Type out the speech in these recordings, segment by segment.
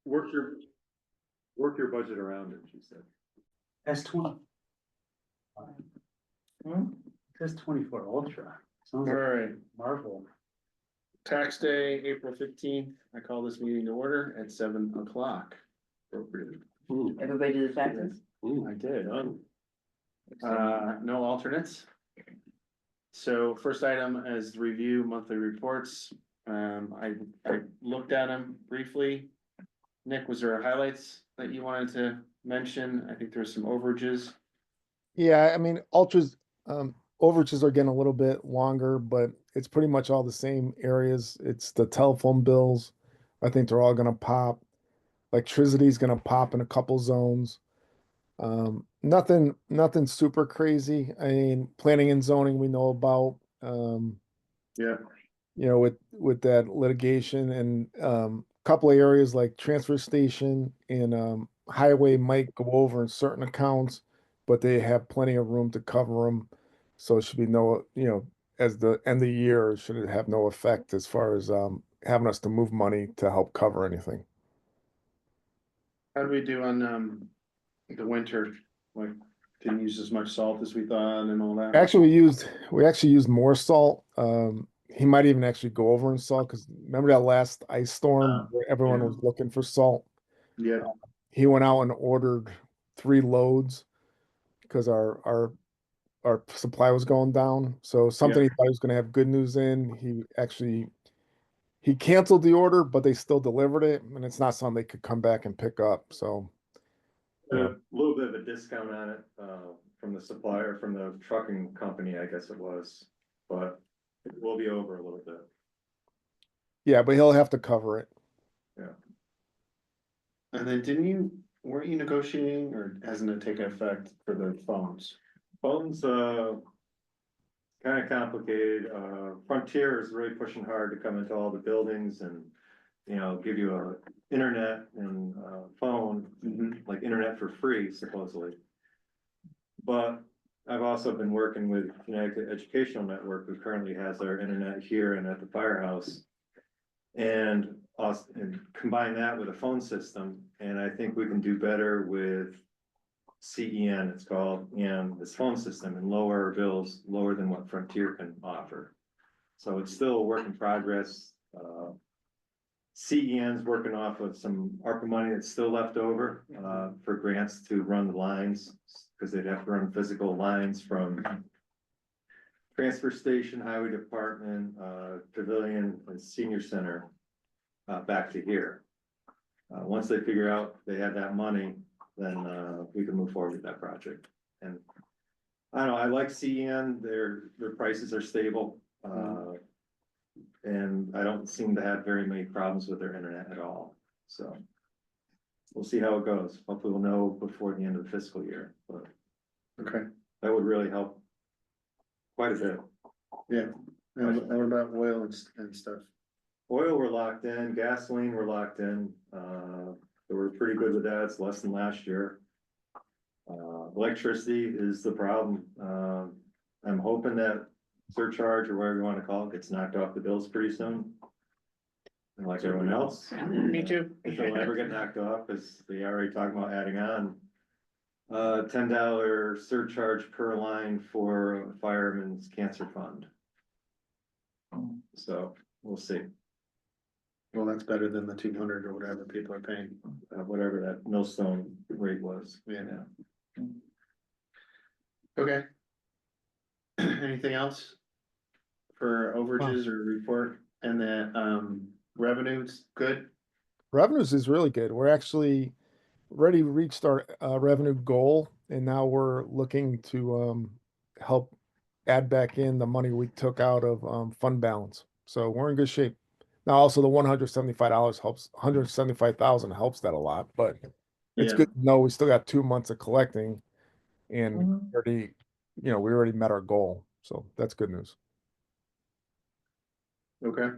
work your budget around it, she said. That's 20. That's 24 Ultra. Sounds All like right, Marvel. tax day, April 15th. I call this meeting to order at 7 o'clock. Appropriate. Everybody do the taxes? I did. No alternates. So first item is review monthly reports. I looked at them briefly. Nick, was there highlights that you wanted to mention? I think there were some overages. Yeah, I mean, overages are getting a little bit longer, but it's pretty much all the same areas. It's the telephone bills. I think they're all gonna pop. Electricity's gonna pop in a couple zones. Nothing super crazy. I mean, planning and zoning we know about. Yeah. With that litigation and couple of areas like transfer station and highway might go over in certain accounts, but they have plenty of room to cover them. So it should be no, as the end of the year, it should have no effect as far as having us to move money to help cover anything. How do we do on the winter? Like, didn't use as much salt as we thought and all that? Actually, we actually used more salt. He might even actually go over in salt because remember that last ice storm where everyone was looking for salt? Yeah. He went out and ordered 3 loads because our supply was going down. So something he thought he was going to have good news in. He canceled the order, but they still delivered it, and it's not something they could come back and pick up. So A little bit of a discount on it, from the supplier, from the trucking company, I guess it was, but it will be over a little bit. yeah, but he'll have to cover it. And then weren't you negotiating or hasn't it taken effect for the phones? Phones, kind of complicated. Frontier is really pushing hard to come into all the buildings and, give you a internet and phone, like internet for free supposedly. But I've also been working with Connecticut Educational Network, who currently has our internet here and at the firehouse. And combine that with a phone system, and I think we can do better with CEN, it's called, and this phone system, and lower our bills, lower than what Frontier can offer. So it's still a work in progress. CEN's working off of some ARPA money that's still left over, for grants to run the lines, because they'd have to run physical lines from transfer station, highway department, pavilion, and senior center, back to here. Once they figure out they have that money, then we can move forward with that project. And I don't know, I like CEN, their prices are stable. And I don't seem to have very many problems with their internet at all, so. We'll see how it goes. Hopefully we'll know before the end of the fiscal year, but Okay. that would really help quite a bit. Yeah. And what about oil and stuff? Oil, we're locked in, gasoline, we're locked in, so we're pretty good with that, it's less than last year. Electricity is the problem, I'm hoping that surcharge or whatever you wanna call it, gets knocked off the bills pretty soon. And like everyone else. Me too. If it'll ever get knocked off, cause they already talking about adding on. $10 surcharge per line for fireman's cancer fund. So, we'll see. Well, that's better than the 200 or whatever people are paying. Whatever that millstone rate was. Yeah. Okay. Anything else? For overages or report and the revenues, good? Revenues is really good. We're actually already reached our revenue goal, and now we're looking to help add back in the money we took out of fund balance. So we're in good shape. Now, also the $175 helps, 175,000 helps that a lot, but it's Yeah. good to know we still got 2 months of collecting and already, we already met our goal. So that's good news. Okay.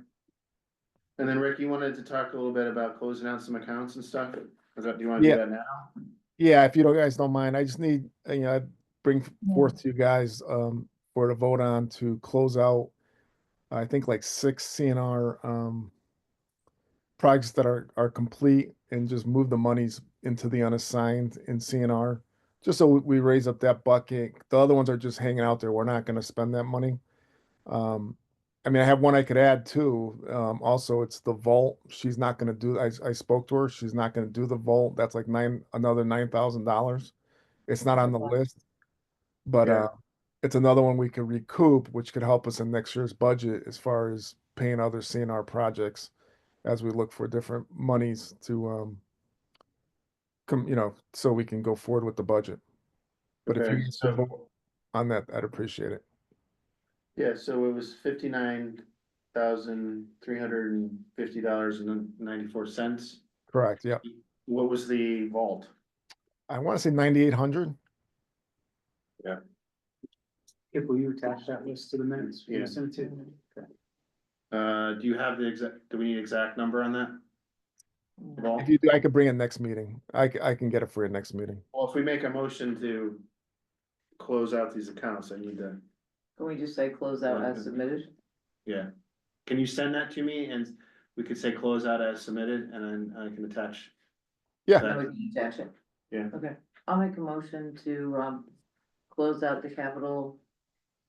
And then Rick, you wanted to talk a little bit about closing out some accounts and stuff? Do you want to Yeah. do that now? Yeah, if you guys don't mind, I just need, bring forth to you guys, for the vote on to close out, I think like 6 CNR, projects that are complete and just move the monies into the unassigned in CNR. Just so we raise up that bucket. The other ones are just hanging out there. We're not gonna spend that money. I mean, I have one I could add too. Also, it's the vault. She's not gonna do, I spoke to her. She's not gonna do the vault. That's like another $9,000. It's not on the Okay. list. But Yeah. it's another one we could recoup, which could help us in next year's budget as far as paying other CNR projects as we look for different monies to come, so we can go forward with the budget. But if you Okay, guys so- could vote on that, I'd appreciate it. Yeah, so it was $59,350.94. Correct, yeah. What was the vault? I want to say 9,800. If will you attach that list to the minutes? Will you Yeah. send it to me? Okay. Do you have the exact, do we need exact number on that? Vault? If you do, I could bring it next meeting. I can get it for you next meeting. Well, if we make a motion to close out these accounts, I need to, Can we just say close out as submitted? yeah. Can you send that to me and we could say close out as submitted and then I can attach? Yeah. Then we can attach it. Yeah. Okay, I'll make a motion to, close out the capital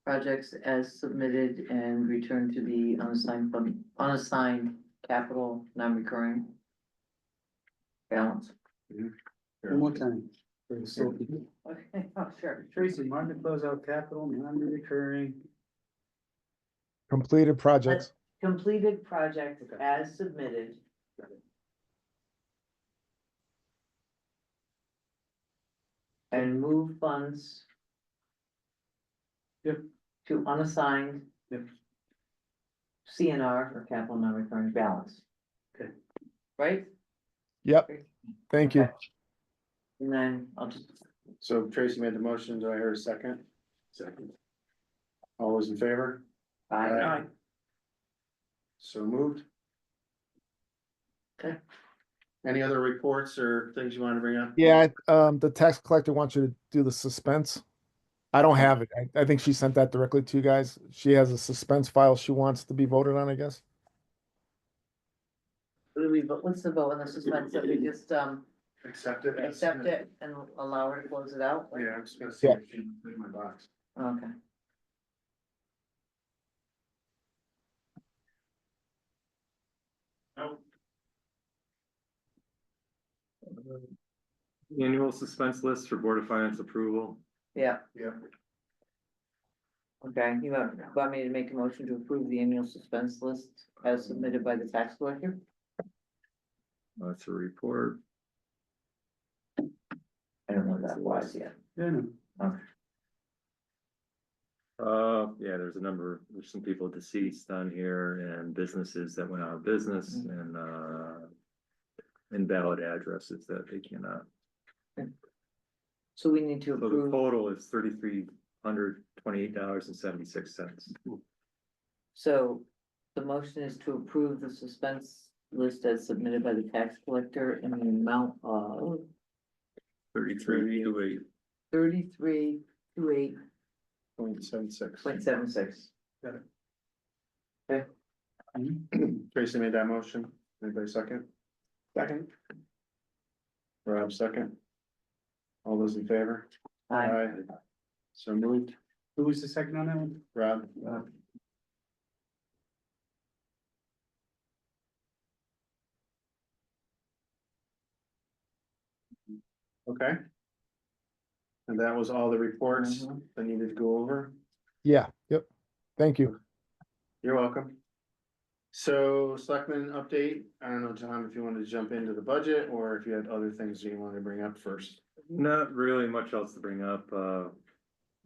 projects as submitted and return to the unassigned capital non-recurring balance. One more time. For the slow people. Okay, oh, sure. Tracy, mark the closeout capital, non-recurring. Completed projects. Completed project Okay. as submitted. And move funds. Yep. To unassigned. Yep. CNR or capital non-recurring balance. Okay. Right? Yep. Thank you. Okay. And then I'll just, So Tracy made the motion. Do I hear a second? Second. All those in favor? Aye. So moved. Okay. Any other reports or things you want to bring up? Yeah, the tax collector wants you to do the suspense. I don't have it. I think she sent that directly to you guys. She has a suspense file she wants to be voted on, I guess. what's the vote on the suspense that we just, Accept it. accept it and allow her to close it out? Yeah, I'm just gonna see Yeah. if she put it in my box. Okay. Annual suspense list for Board of Finance approval. Yeah, Yeah. okay, you want me to make a motion to approve the annual suspense list as submitted by the tax collector? That's a report. I don't know what that was yet. Yeah, no. Yeah, there's some people deceased on here and businesses that went out of business and, invalid addresses that they cannot. So we need to So the approve, total is $3,328.76. so the motion is to approve the suspense list as submitted by the tax collector in the amount of 3328. 3328.76. 0.76. Tracy made that motion. Anybody second? Second. Rob second. All those in favor? Aye. So moved. Who was the second on that one? Rob? Okay. And that was all the reports Mhm. I needed to go over. Yeah, yep. Thank you. You're welcome. So selectmen update, I don't know, John, if you wanted to jump into the budget or if you had other things you wanted to bring up first. Not really much else to bring up.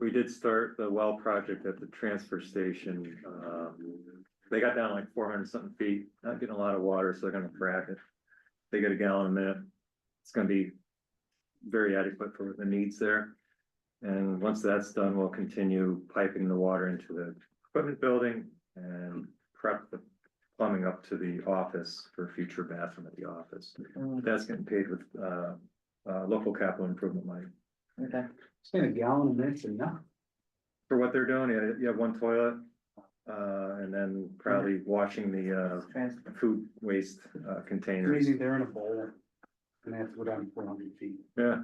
We did start the well project at the transfer station. They got down like 400 something feet, not getting a lot of water, so they're gonna frack it. They get a gallon a minute. It's gonna be very adequate for the needs there. And once that's done, we'll continue piping the water into the equipment building and prep the plumbing up to the office for future bathroom at the office. That's getting paid with, local capital improvement money. Okay, Saying a gallon a minute's enough. For what they're doing, you have one toilet, and then probably washing the, Transfer. food waste, containers. Amazing, they're in a bowl. And they have to go down 400 feet. Yeah,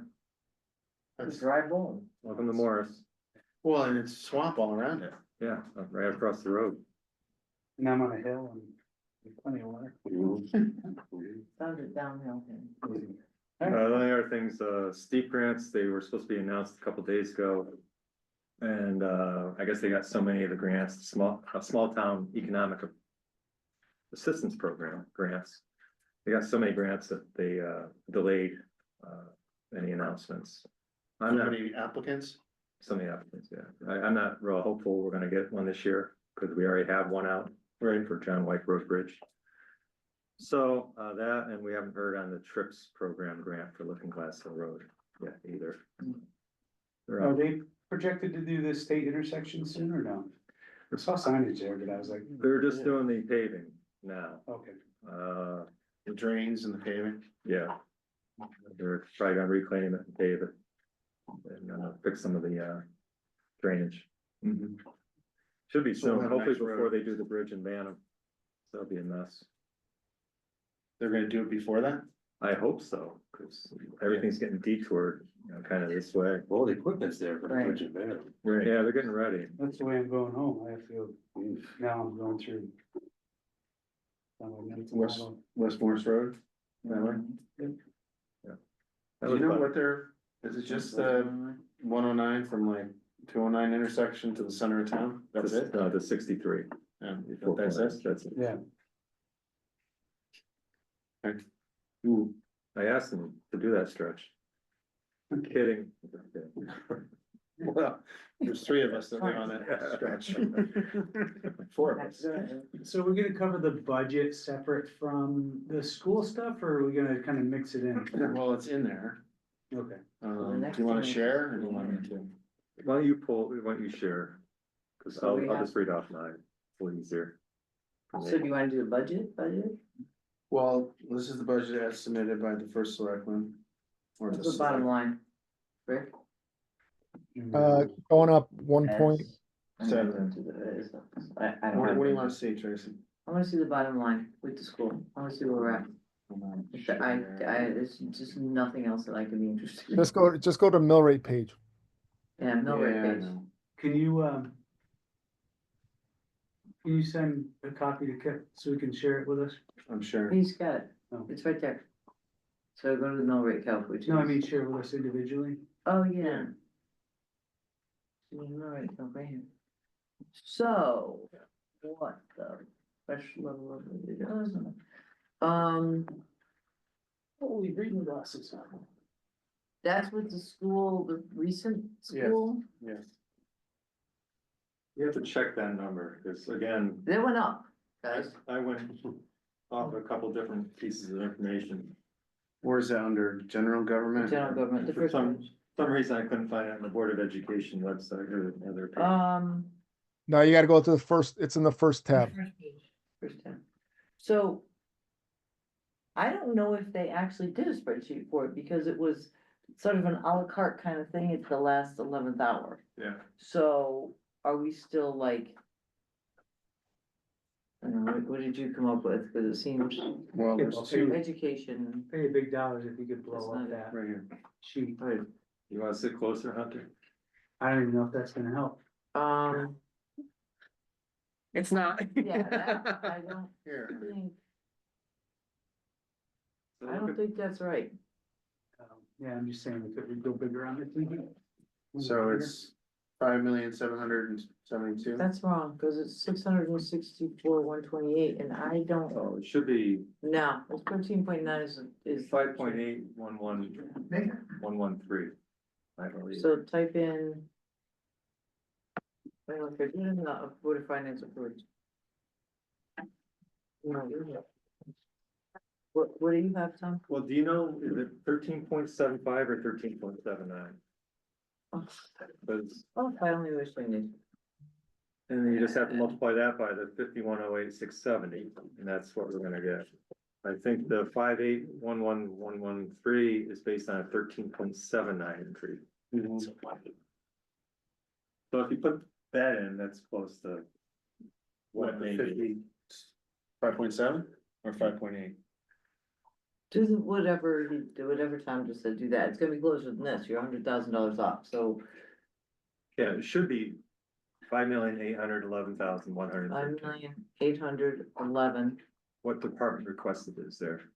It's dry bone. welcome to Morris. Well, and it's swamp all around it. Yeah, right across the road. And I'm on a hill and there's plenty of water. Sounded downhill. Amazing. The only other things, steep grants, they were supposed to be announced a couple days ago. And, I guess they got so many of the grants, a small town economic assistance program grants. They got so many grants that they, delayed, any announcements. How I'm not, many applicants? some of the applicants, yeah. I'm not real hopeful we're gonna get one this year, cause we already have one out, right, for John White Road Bridge. So, that, and we haven't heard on the TRIPS program grant for Looking Glass Hill Road yet either. They're Are up. they projected to do the state intersection soon or no? I saw signage there, but I was like, They're just doing the paving now, okay. The drains and the paving? yeah. They're probably gonna reclaim it and pave it. And, fix some of the, drainage. Should be So we'll soon, have hopefully next road. before they do the bridge in Banham. That'll be a mess. They're gonna do it before that? I hope so, cause everything's getting detoured, kind of this way. Well, the equipment's there for the Right. bridge and banner. Right. Yeah, they're getting ready. That's the way I'm going home. I have to go, now I'm going through. West, West Morris Road? That way? That Do was you know fun. what they're, is it just the 109 from like 209 intersection to the center of town? That's it? No, the 63. Yeah, Before that's Florence, it? That's it. Yeah, Ooh. I asked them to do that stretch. I'm kidding. Well, there's three of us that are on that stretch. Four of us. so we're gonna cover the budget separate from the school stuff, or are we gonna kind of mix it in? Well, it's in there. Okay. Do you wanna share or do you want me to? Why don't you share? Cause So we I'll have- just read off mine, a little easier. So do you wanna do the budget? Well, this is the budget as submitted by the first selectman. Or What's the bottom line? Rick? Going up 1 point, I'm not gonna do the- I don't What have. do you wanna see, Tracy? I wanna see the bottom line with the school. I wanna see where we're at. There's just nothing else that I can be interested in. just go to mill rate page. Yeah, no Yeah, I rate page. know. Can you send a copy to Kip so we can share it with us? I'm sure. He's got it. Oh. It's right there. So go to the mill rate calc, which is. No, I mean, share with us individually. Oh, yeah. Mill rate calc right here. So, what the special level of it does. Holy reading glasses. That's with the school, the recent Yes. school, Yes. You have to check that number, because again, they went up, guys. I went off a couple different pieces of information. Where is that under general government? General government, the For first one. some reason I couldn't find it on the Board of Education website or the other. page. No, you gotta go to the first, it's in the first tab. First page, first tab. So. I don't know if they actually did a spreadsheet for it, because it was sort of an à la carte kind of thing at the last 11th hour. Yeah, So are we still like? I don't know, what did you come up with? Cause it seems Well, there's two education. Pay big dollars if you could That's blow not up it. that right here. sheet. you wanna sit closer, Hunter? I don't even know if that's gonna help. It's not. Yeah, that, I don't Here. think, So I look don't at- think that's right. Yeah, I'm just saying, could we go bigger on it? TV? So it's 5,772. That's wrong, cause it's 664, 128, and I don't, Oh, it should be no, it's 13.9 is. 5.811113. I believe. So type in. Wait, look, I did not, Board of Finance approved. No, you have- What do you have, Tom? Well, do you know, is it 13.75 or 13.79? Oh, Because, oh, I only wish I knew. and then you just have to multiply that by the 5108,670, and that's what we're gonna get. I think the 5811113 is based on a 13.79 increase. So if you put that in, that's close to what, the 50, 5.7 or 5.8? Do whatever Tom just said, do that, it's gonna be closer than this, you're $100,000 off, so Yeah, it should be 5,811,100. 5,811. What department requested is there?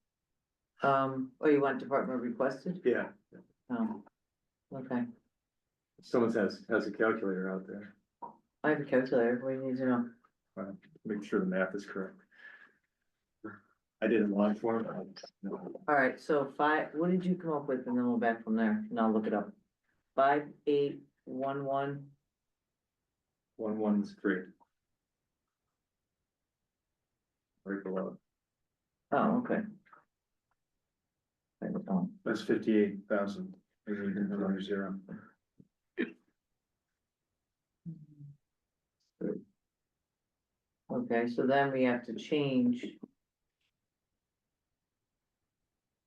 Oh, you want department requested? Yeah, Oh, okay, someone has a calculator out there, I have a calculator, what do you need to know? make sure the math is correct. I did it in long form. Alright, so what did you come up with, and then we'll back from there, and I'll look it up. 5,811, 113. Right below. oh, okay. Write it down. That's 58,000. Under zero. Okay, so then we have to change.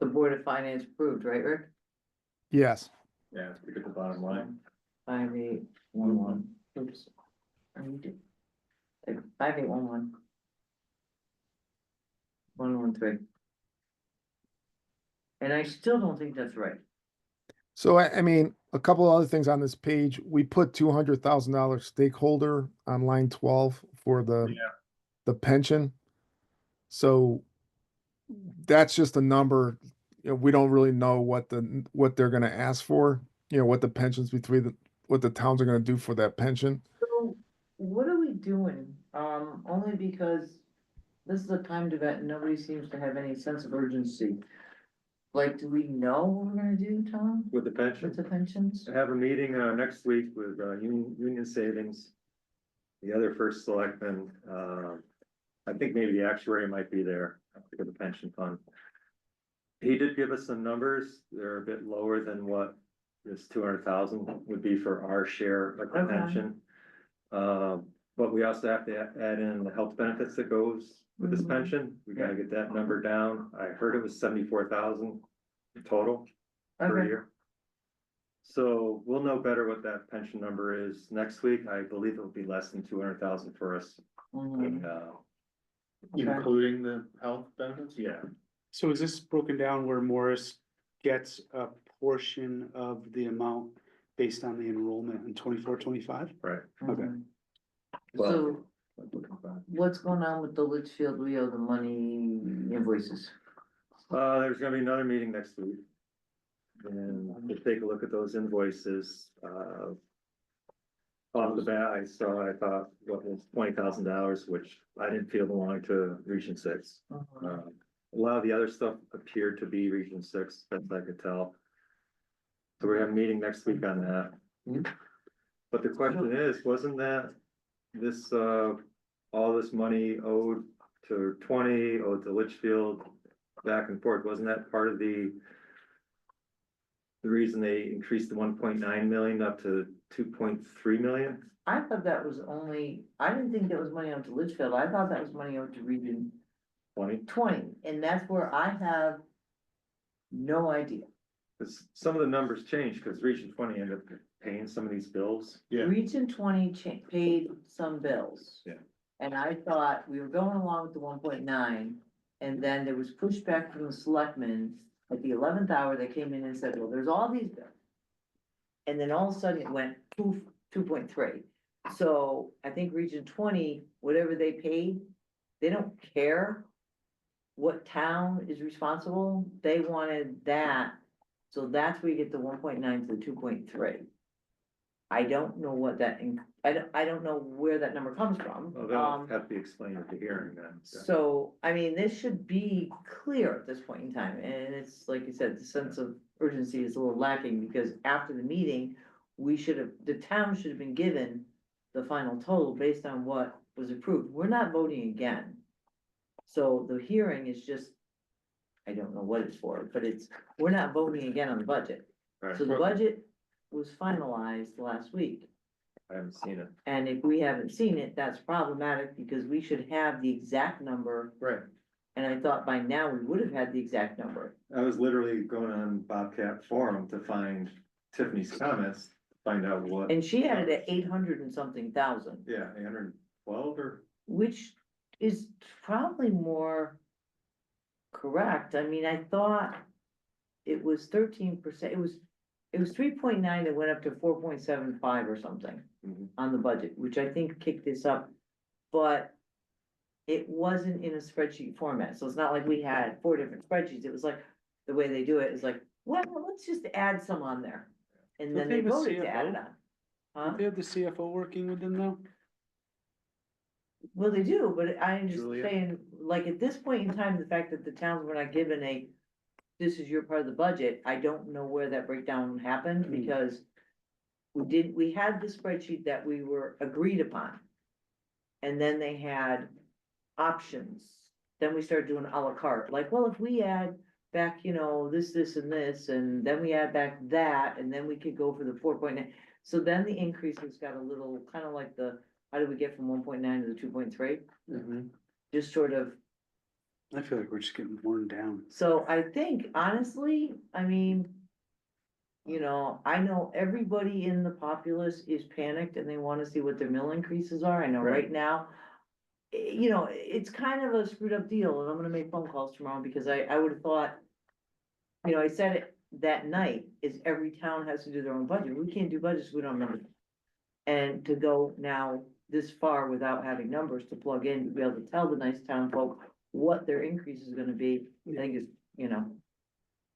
The Board of Finance approved, right, Rick? Yes. Yeah, look at the bottom line. 5,811, oops. I need to- 5,811. 113. And I still don't think that's right. So I mean, a couple other things on this page, we put $200,000 stakeholder on line 12 for the pension. So that's just a number, you know, we don't really know what they're gonna ask for, you know, what the pensions what the towns are gonna do for that pension. So what are we doing? Only because this is a timed event and nobody seems to have any sense of urgency. Like, do we know what we're gonna do, Tom, With the pension, with the pensions? I have a meeting, next week with, Union Savings. The other first selectman, I think maybe the actuary might be there for the pension fund. He did give us some numbers, they're a bit lower than what this 200,000 would be for our share of the Okay. pension. But we also have to add in the health benefits that goes with this Mhm. pension, we gotta get that number down, I heard it was 74,000 total per Okay, year. So we'll know better what that pension number is next week, I believe it'll be less than 200,000 for us. mhm. And, Okay. Including the health benefits? yeah, So is this broken down where Morris gets a portion of the amount based on the enrollment in 24-25? right. Okay. Mhm. Well- So what's going on with the Litchfield, we owe the money invoices? There's gonna be another meeting next week. And we'll take a look at those invoices, off the bat, I thought, what was $20,000, which I didn't feel belonged to Region 6. A lot of the other stuff appeared to be Region 6, best I could tell. So we're having a meeting next week on that. Mhm. But the question is, wasn't that this, all this money owed to 20, owed to Litchfield, back and forth, wasn't that part of the reason they increased the 1.9 million up to 2.3 million? I thought that was only, I didn't think that was money owed to Litchfield, I thought that was money owed to Region 20? 20, and that's where I have no idea. Cause some of the numbers changed, cause Region 20 ended up paying some of these bills. Yeah. Region 20 paid some bills. Yeah. And I thought we were going along with the 1.9, and then there was pushback from the selectmen at the 11th hour, they came in and said, well, there's all these bills. And then all of a sudden it went poof, 2.3. So I think Region 20, whatever they paid, they don't care what town is responsible, they wanted that. So that's where you get the 1.9 to the 2.3. I don't know what that, I don't know where that number comes from. Well, that'll have to be explained at the hearing then. So, I mean, this should be clear at this point in time, and it's, like you said, the sense of urgency is a little lacking, because after the meeting, the town should have been given the final total based on what was approved, we're not voting again. So the hearing is just, I don't know what it's for, but we're not voting again on the budget. Right. So the budget was finalized last week. I haven't seen it. And if we haven't seen it, that's problematic because we should have the exact number. Right. And I thought by now we would have had the exact number. I was literally going on Bobcat Forum to find Tiffany's comments, to find out what. And she had it at 800 and something thousand. Yeah, 812 or which is probably more correct. I mean, I thought it was 13%, it was 3.9 that went up to 4.75 or something Mhm. on the budget, which I think kicked this up. But it wasn't in a spreadsheet format, so it's not like we had 4 different spreadsheets. It was like, the way they do it is like, well, let's just add some on there. And then Don't they they have a voted to add it CFO? on. Huh? Don't they have the CFO working with them now? Well, they do, but I'm just Julia? saying, like, at this point in time, the fact that the towns were not given a, this is your part of the budget, I don't know where that breakdown happened, Hmm. because we had the spreadsheet that we were agreed upon. And then they had options, then we started doing à la carte, like, well, if we add back, this, and this, and then we add back that, and then we could go for the 4.9. So then the increases got a little, kind of like how did we get from 1.9 to the 2.3? Mhm. Just sort of, I feel like we're just getting worn down. so I think honestly, I mean, I know everybody in the populace is panicked and they wanna see what their mill increases are. I know Right. right now. It's kind of a screwed up deal, and I'm gonna make phone calls tomorrow, because I would have thought. I said it that night, is every town has to do their own budget. We can't do budgets, we don't have numbers. And to go now this far without having numbers to plug in, to be able to tell the nice town folk what their increase is gonna be, I think is,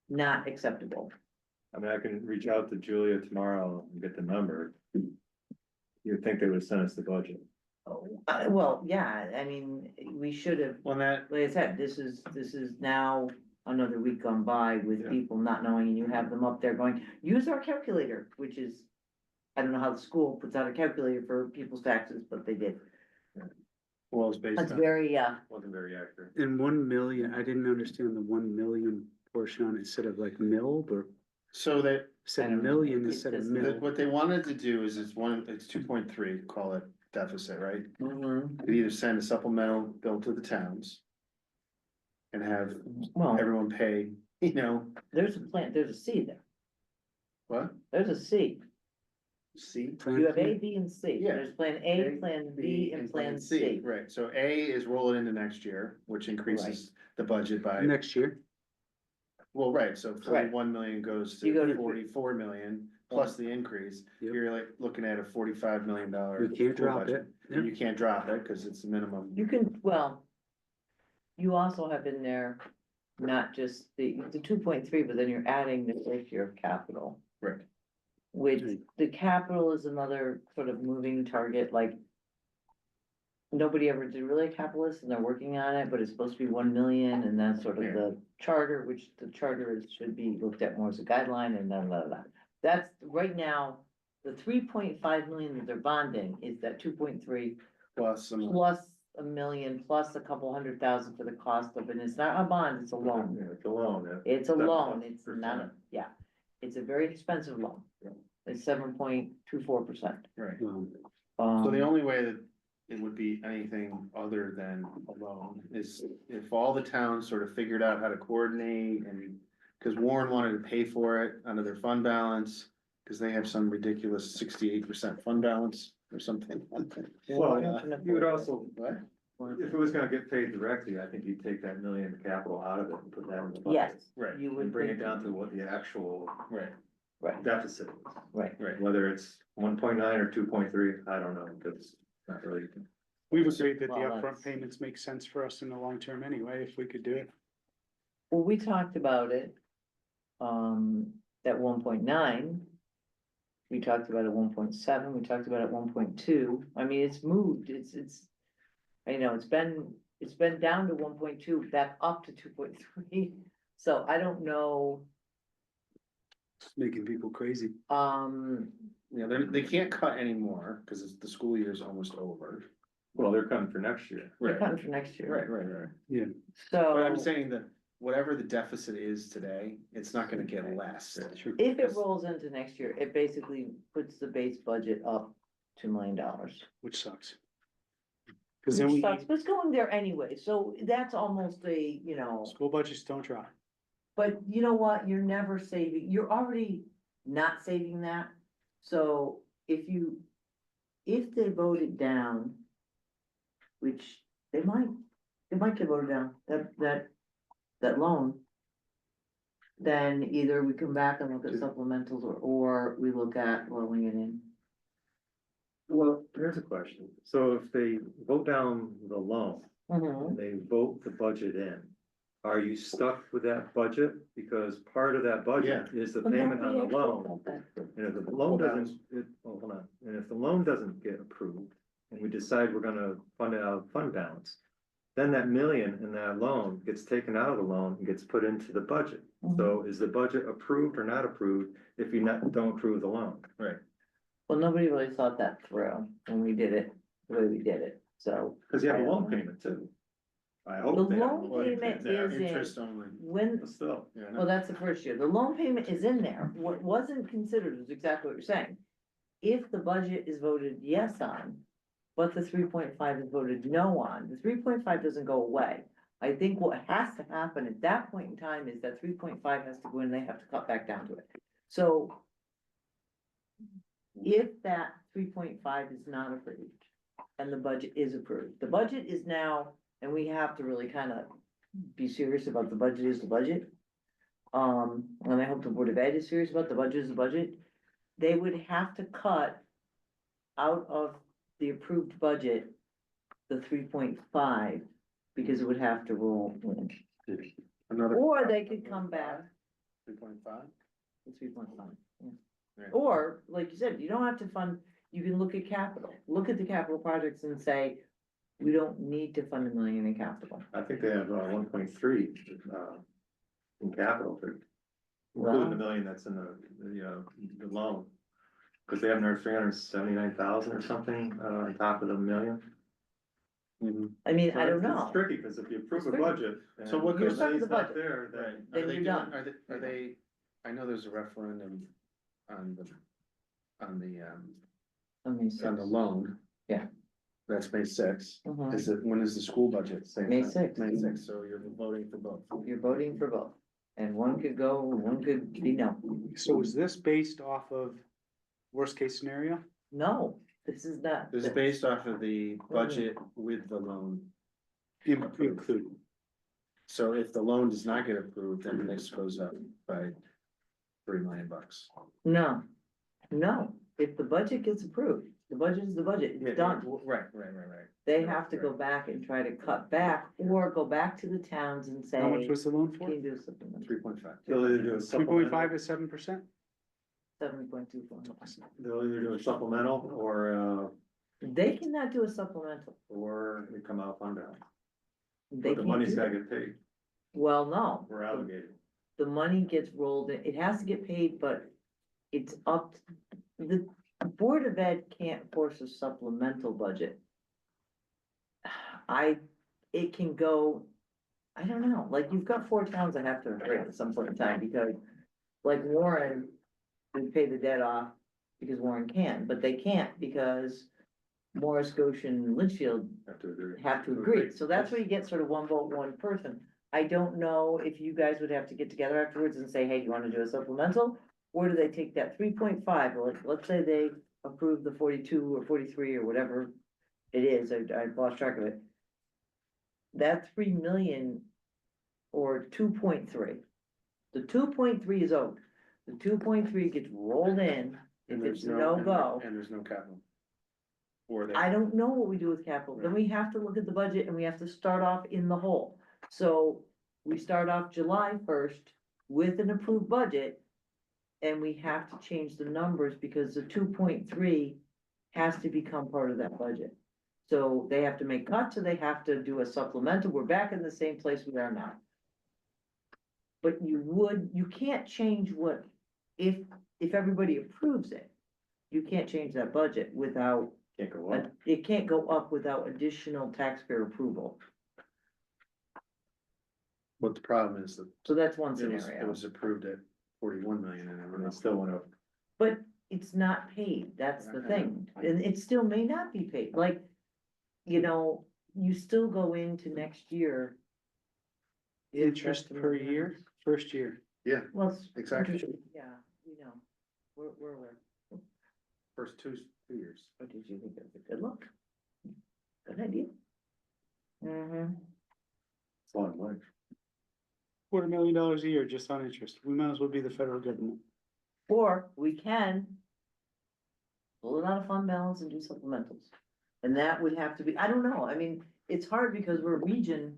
not acceptable. I mean, I can reach out to Julia tomorrow and get the number. You'd think they would send us the budget. Well, yeah, I mean, we should have, Well, that, like I said, this is now another week gone by with Yeah. people not knowing, and you have them up there going, use our calculator, which is. I don't know how the school puts out a calculator for people's taxes, but they did. well, it's based It's on, very, Wasn't very accurate. In 1 million, I didn't understand the 1 million portion on it, instead of like milled, or so that, I said don't know. million It instead of doesn't- mill. what they wanted to do is it's 2.3, call it deficit, right? Mhm. Could either send a supplemental bill to the towns. And have Well, everyone pay, there's a C there, what? there's a C, C? you have A, B, and C, Yeah. there's plan A, plan B, and plan C. Right, so A is rolling into next year, which increases the budget by, Next year, well, right, so Right. 41 million goes You go to to- 44 million. Plus the increase, Yep. you're like looking at a $45 million. we can't school drop budget. it. And you can't drop it, cause it's the minimum. You can, well. You also have in there, not just the 2.3, but then you're adding the first year of capital. Right. Which, Right. the capital is another sort of moving target, like. Nobody ever did really a capitalist, and they're working on it, but it's supposed to be 1 million, and that's sort of Yeah. the charter, which the charter should be looked at more as a guideline, and then, that's, right now. The 3.5 million that they're bonding is that 2.3 Plus some, plus $1 million, plus a couple $100,000 for the cost of it, and it's not a bond, it's a loan. Yeah, it's a loan, yeah. It's a loan, it's 7%. not, yeah, it's a very expensive loan. It's 7.24%. right, Um, so the only way that it would be anything other than a loan is if all the towns sort of figured out how to coordinate and. Cause Warren wanted to pay for it out of their fund balance, cause they have some ridiculous 68% fund balance or something. Well, you would also, What? if it was gonna get paid directly, I think you'd take that million capital out of it and put that in the budget. Yes, Right, you And would bring it think- down to what the actual right, right, deficit is. right. right. Whether it's 1.9 or 2.3, I don't know, because it's not really. We've agreed that the Well, upfront that's- payments make sense for us in the long term anyway, if we could do it. Well, we talked about it, at 1.9. We talked about it 1.7, we talked about it 1.2, I mean, it's moved, it's, it's been down to 1.2, back up to 2.3. So I don't know, It's making people crazy. Yeah, they can't cut anymore, cause it's, the school year's almost over. Well, they're coming for next year. they're cutting for next year. Right. Yeah, So. But I'm saying that whatever the deficit is today, it's not gonna get less. sure. If it rolls into next year, it basically puts the base budget up $2 million. Which sucks. Cause then we, Sucks, but it's going there anyway, so that's almost a, school budgets don't try. but you know what, you're never saving, you're already not saving that. So if they vote it down, which they might get voted down, that loan. Then either we come back and look at supplementals or we look at rolling it in. Well, here's a question. So if they vote down the loan and they vote the budget in, are you stuck with that budget? Because part of that budget is the payment on the loan. And if the loan doesn't, hold on, and if the loan doesn't get approved and we decide we're gonna fund it out of fund balance, then that million in that loan gets taken out of the loan and gets put into the budget. So is the budget approved or not approved if you don't approve the loan? Right. Well, nobody really thought that through when we did it, the way we did it, so. Cause you have a loan payment too. I The hope they have a loan loan payment payment is there, in, Interest only. when, but still. Yeah, well, that's the first year, the loan payment is in there, what wasn't considered is exactly what you're saying. If the budget is voted yes on, but the 3.5 is voted no on, the 3.5 doesn't go away. I think what has to happen at that point in time is that 3.5 has to go in, they have to cut back down to it. So if that 3.5 is not approved and the budget is approved, the budget is now, and we have to really kind of be serious about the budget is the budget. And I hope the Board of Ed is serious about the budget is the budget. They would have to cut out of the approved budget, the 3.5, because it would have to roll in. Another. Or they could come back, 3.5? the 3.5, yeah. Right. Or, like you said, you don't have to fund, you can look at capital, look at the capital projects and say, we don't need to fund $1 million in capital. I think they have 1.3 in capital for including the million that's in the loan. Cause they have another 379,000 or something on top of the million. I mean, So I don't it's know, tricky, cause if you approve It's a tricky. budget. So what and goes the into the money's not budget? there, Right. then. Then Are they you're doing, done. are they, I know there's a referendum on the, on the, I mean, on the loan. Yeah. That's May sixth. Mhm. Is it, when is the school budget? Same May time? 6th. May sixth, so you're voting for both. You're voting for both, and one could go, one could be no. So is this based off of worst case scenario? No, this is not. This is based off of the budget with the loan. Included. So if the loan does not get approved, then this goes up by $3 million. No, no, if the budget gets approved, the budget is the budget, it's done. Right. They have to go back and try to cut back, or go back to the towns and say. How much was the loan for? Can you do something? 3.5. They'll either do a 3.5 supplemental, to 7%? 7.24. they'll either do a supplemental They cannot do a supplemental. or we come out fund balance. They But the can't money's do gotta that. get paid, Well, no. we're obligated. The money gets rolled in, it has to get paid, but it's up, the Board of Ed can't force a supplemental budget. It can go, I don't know, like you've got 4 towns that have to agree at some point in time, because like Warren would pay the debt off because Warren can, but they can't because Morris, Goshen, and Litchfield Have to agree. have to agree, so that's where you get sort of one vote, one person. I don't know if you guys would have to get together afterwards and say, hey, do you wanna do a supplemental? Or do they take that 3.5, or let's say they approve the 42 or 43 or whatever it is, I lost track of it. That 3 million or 2.3, the 2.3 is owed, the 2.3 gets rolled in, if it's no-go. And there's no capital. Or they. I don't know what we do with capital, then we have to look at the budget and we have to start off in the hole. So we start off July 1st with an approved budget. And we have to change the numbers because the 2.3 has to become part of that budget. So they have to make cuts, or they have to do a supplemental, we're back in the same place we are now. But you can't change what, if everybody approves it, you can't change that budget without, Can't go up. it can't go up without additional taxpayer approval. What the problem is that So that's one it was scenario, approved at 41 million and And everything. it still went up. but it's not paid, that's the thing, and it still may not be paid, like, you know, you still go into next year. if Interest that's the per number. year, first year. Yeah, Well, it's exactly. interest- yeah, we know, we're aware. First two years. What did you think of it? Good luck. Good idea. Mm-hmm. It's a lot of money. $250,000 a year just on interest. We might as well be the federal government. Or we can pull it out of fund balance and do supplementals. And that would have to be, I don't know, I mean, it's hard because we're a region.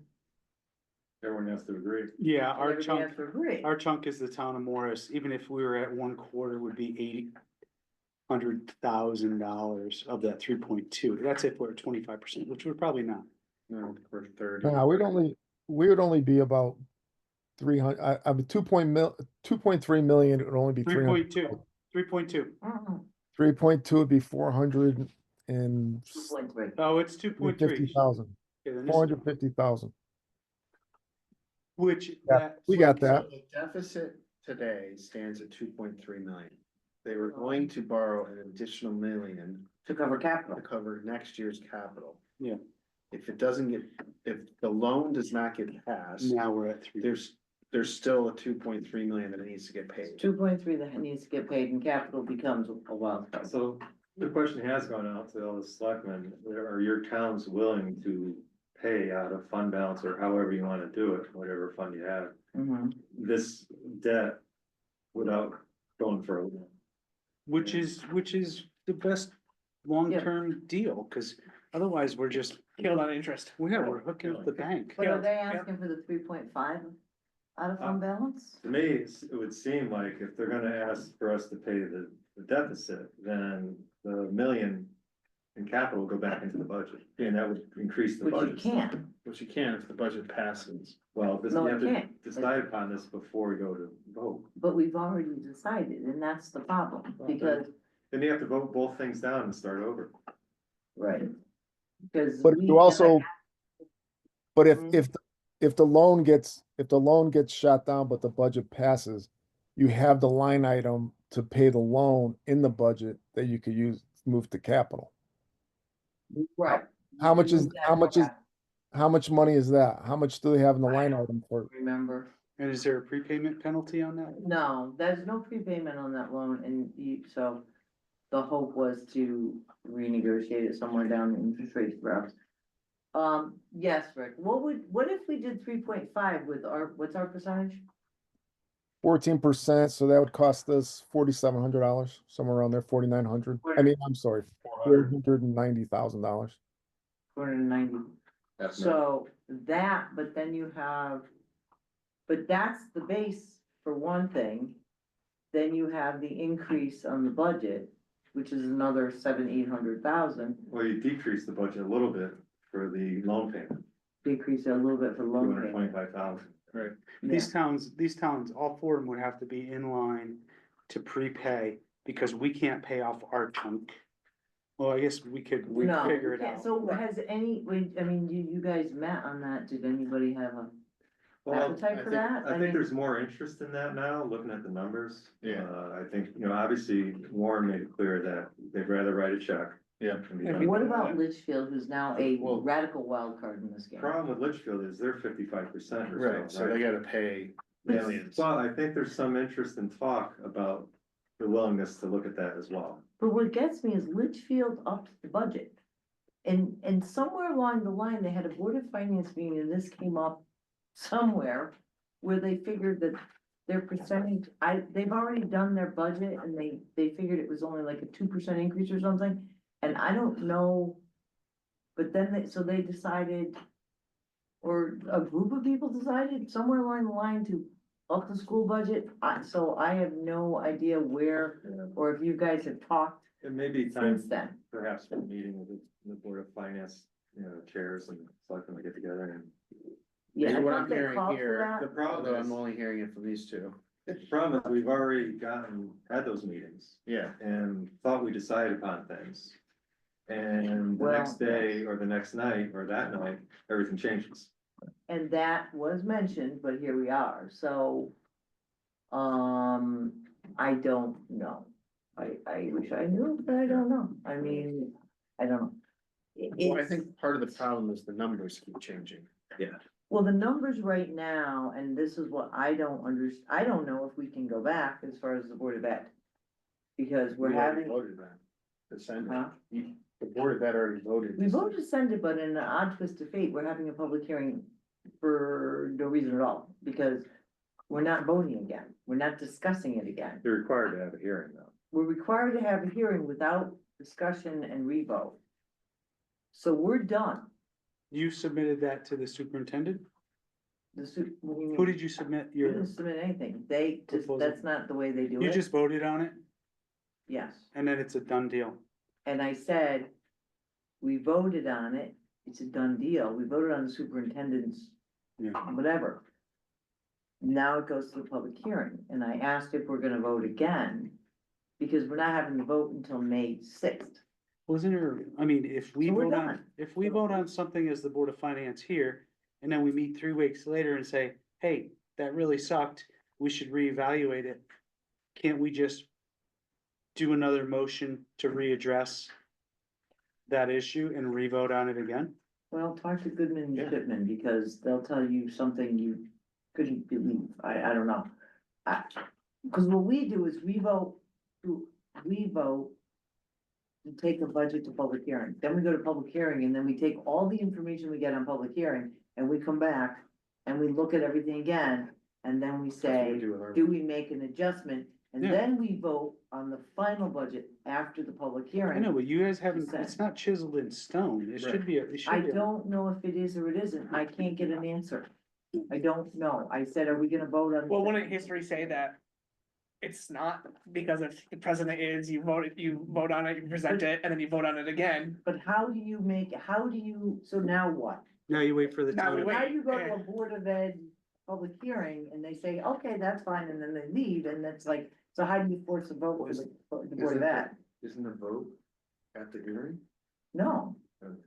Everyone has to agree. Yeah, our everybody chunk, has to agree. our chunk is the town of Morris. Even if we were at 1/4, would be $800,000 of that 3.2. That's if we're at 25%, which we're probably not. No, we're 30. we would only be about 300, I mean, 2.3 million, it would only be 300. 3.2, 3.2. 3.2 would be 400 and 2.3. Oh, it's 2.3. 50,000, Okay, then this is- 450,000. Which Yeah, that. we got that. The deficit today stands at 2.3 million. They were going to borrow an additional million To cover capital. to cover next year's capital. Yeah. If it doesn't get, if the loan does not get passed, Now we're at 3. there's still a 2.3 million that needs to get paid. 2.3 that needs to get paid and capital becomes a wild card. So the question has gone out to all the selectmen, are your towns willing to pay out of fund balance or however you wanna do it, whatever fund you have, Mhm. this debt without going for a loan? Which is the best long-term deal, cause otherwise we're just, Killed on interest. we're hooking up the bank. But are they asking for the 3.5 out of fund balance? To me, it would seem like if they're gonna ask for us to pay the deficit, then the million in capital will go back into the budget, and that would increase the Which you budget. can't. Which you can if the budget passes. Well, this, No, we it have to can't. decide upon this before we go to vote. But we've already decided, and that's the problem, because, Then you have to vote both things down and start over. right. Because. But you also, but Mhm. if the loan gets shot down, but the budget passes, you have the line item to pay the loan in the budget that you could use, move to capital. Right. How much is, Exactly. how much money is that? How much do they have in the line item for? Remember, And is there a prepayment penalty on that? no, there's no prepayment on that loan, and so the hope was to renegotiate it somewhere down the interest rates perhaps. Yes, Rick, what if we did 3.5 with what's our percentage? 14%, so that would cost us $4,700, somewhere around there, 4,900. I mean, I'm sorry, $490,000. 290. So that, but then you have, but that's the base for one thing. Then you have the increase on the budget, which is another 800,000, Well, you decrease the budget a little bit for the loan payment, decrease it a little bit for two loan hundred payment. twenty-five thousand. Right. Yeah. These towns, all 4 of them would have to be in line to prepay because we can't pay off our chunk. Well, I guess we could No, figure we it can't. out. So has I mean, you guys met on that, did anybody have a Well, appetite for that? I think there's more interest in that now, looking at the numbers. Yeah. I think, obviously Warren made it clear that they'd rather write a check. Yeah. and be done. What about Litchfield, who's now a Well- radical wild card in this game? Problem with Litchfield is they're 55% or Right, so, so they right? gotta pay Yes, millions. Well, I think there's some interest in talk about the willingness to look at that as well. But what gets me is Litchfield upped the budget. And somewhere along the line, they had a board of finance meeting and this came up somewhere where they figured that their percentage, they've already done their budget and they figured it was only like a 2% increase or something. And I don't know, but then so they decided, or a group of people decided somewhere along the line to up the school budget. So I have no idea where, or if you guys have talked It may be time since then. perhaps for a meeting with the Board of Finance, chairs and selectmen to get together and. Yeah, I What thought I'm they hearing called here, for The that. problem Although is, I'm only hearing it from these two. the problem is we've already had those meetings Yeah. and thought we decided upon things. And the Well, next day or the next night or that night, everything changes. And that was mentioned, but here we are, so. I don't know. I wish I knew, but I don't know. I mean, I don't know. Well, I It's- think part of the problem is the numbers keep changing. Well, the numbers right now, and this is what I don't I don't know if we can go back as far as the Board of Ed. Because we're We already having, Voted that. To send Huh? it. The board of that already voted. We voted to send it, but in an odd twist of fate, we're having a public hearing for no reason at all, because we're not voting again, we're not discussing it again. You're required to have a hearing though. We're required to have a hearing without discussion and revote. So we're done. You submitted that to the superintendent? What do you mean? Who did you submit We your, didn't submit anything, they just, Proposal. that's not the way they do you it. just voted on it Yes, and then it's a done deal? and I said, we voted on it, it's a done deal, we voted on the superintendent's Yeah. whatever. Now it goes to the public hearing, and I asked if we're gonna vote again, because we're not having the vote until May 6th. Wasn't there, I mean, if we So we're vote on, done. if we vote on something as the Board of Finance here, and then we meet 3 weeks later and say, hey, that really sucked, we should reevaluate it. Can't we just do another motion to readdress that issue and revote on it again? Well, talk to Goodman and Yeah. Shipman, because they'll tell you something you couldn't believe, I don't know. Cause what we do is we vote to take the budget to public hearing, then we go to public hearing, and then we take all the information we get on public hearing, and we come back, and we look at everything again, and then we That's what say, we do with our- do we make an adjustment? And Yeah. then we vote on the final budget after the public hearing. I know, but you guys haven't, Consent. it's not chiseled in stone, it should Right. be, it should I be. don't know if it is or it isn't, I can't get an answer. I don't know, I said, are we gonna vote on? Well, wouldn't history say that it's not, because if the president is, you vote on it, you present it, and then you vote on it again. But how do you make, so now what? Now you wait for the Now we time. wait. Now you go to yeah. a Board of Ed public hearing, and they say, okay, that's fine, and then they leave, and it's like, so how do you force a vote for the Board of Ed? Isn't the vote at the hearing? No,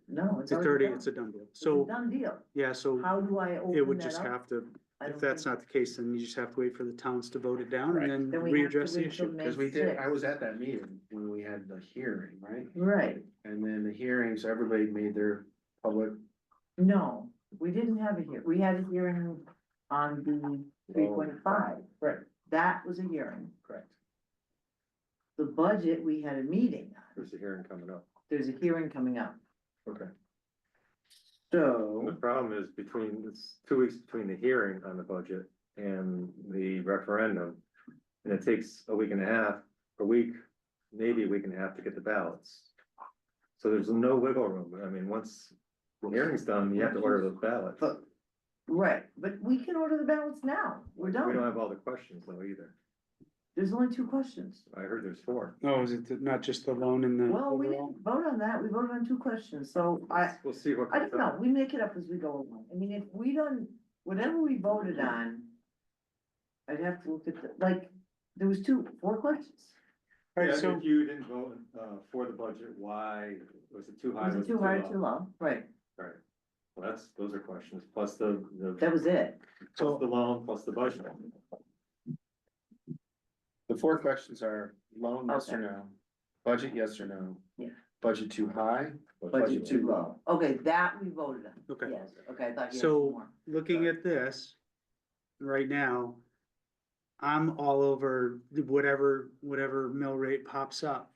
no, It's already, it's a done deal. It's a So, done deal, yeah, so how do I it open would that just up? have to, I if don't that's think- not the case, then you just have to wait for the towns to vote it down Right. and Then then we have to readdress the wait till issue. May Cause we did, I 6th. was at that meeting when we had the hearing, right? Right, And then the hearings, everybody made their public. no, we didn't have a hearing, we had a hearing on the 3.5. Right. That was a hearing. Correct. The budget, we had a meeting, There's a hearing coming up. there's a hearing coming up, Okay. And the so. problem is it's 2 weeks between the hearing on the budget and the referendum. And it takes a week and a half, maybe a week and a half to get the ballots. So there's no wiggle room. I mean, once the hearing's done, you have to order those ballots. But, right, but we can order the ballots now, we're We don't done, have all the questions though either. there's only 2 questions. I heard there's 4. Oh, is it not just the loan and the Well, we overall? didn't vote on that, we voted on 2 questions, so We'll see what I comes don't know, out. we make it up as we go along, I mean, if we don't, whatever we voted on. I'd have to look at there was 4 questions, Alright, Yeah, so, if you didn't vote for the budget, why, was it too high? was it too high or too low, right, Right. Well, those are questions, plus the that was it. plus the loan, plus the budget. The 4 questions are loan, yes or Okay. no? Budget, yes or no? Yeah. Budget too high? Budget too low, okay, that we voted on. Okay. Yes, okay, I thought you had 2 so more. looking at this right now, I'm all over whatever mill rate pops up.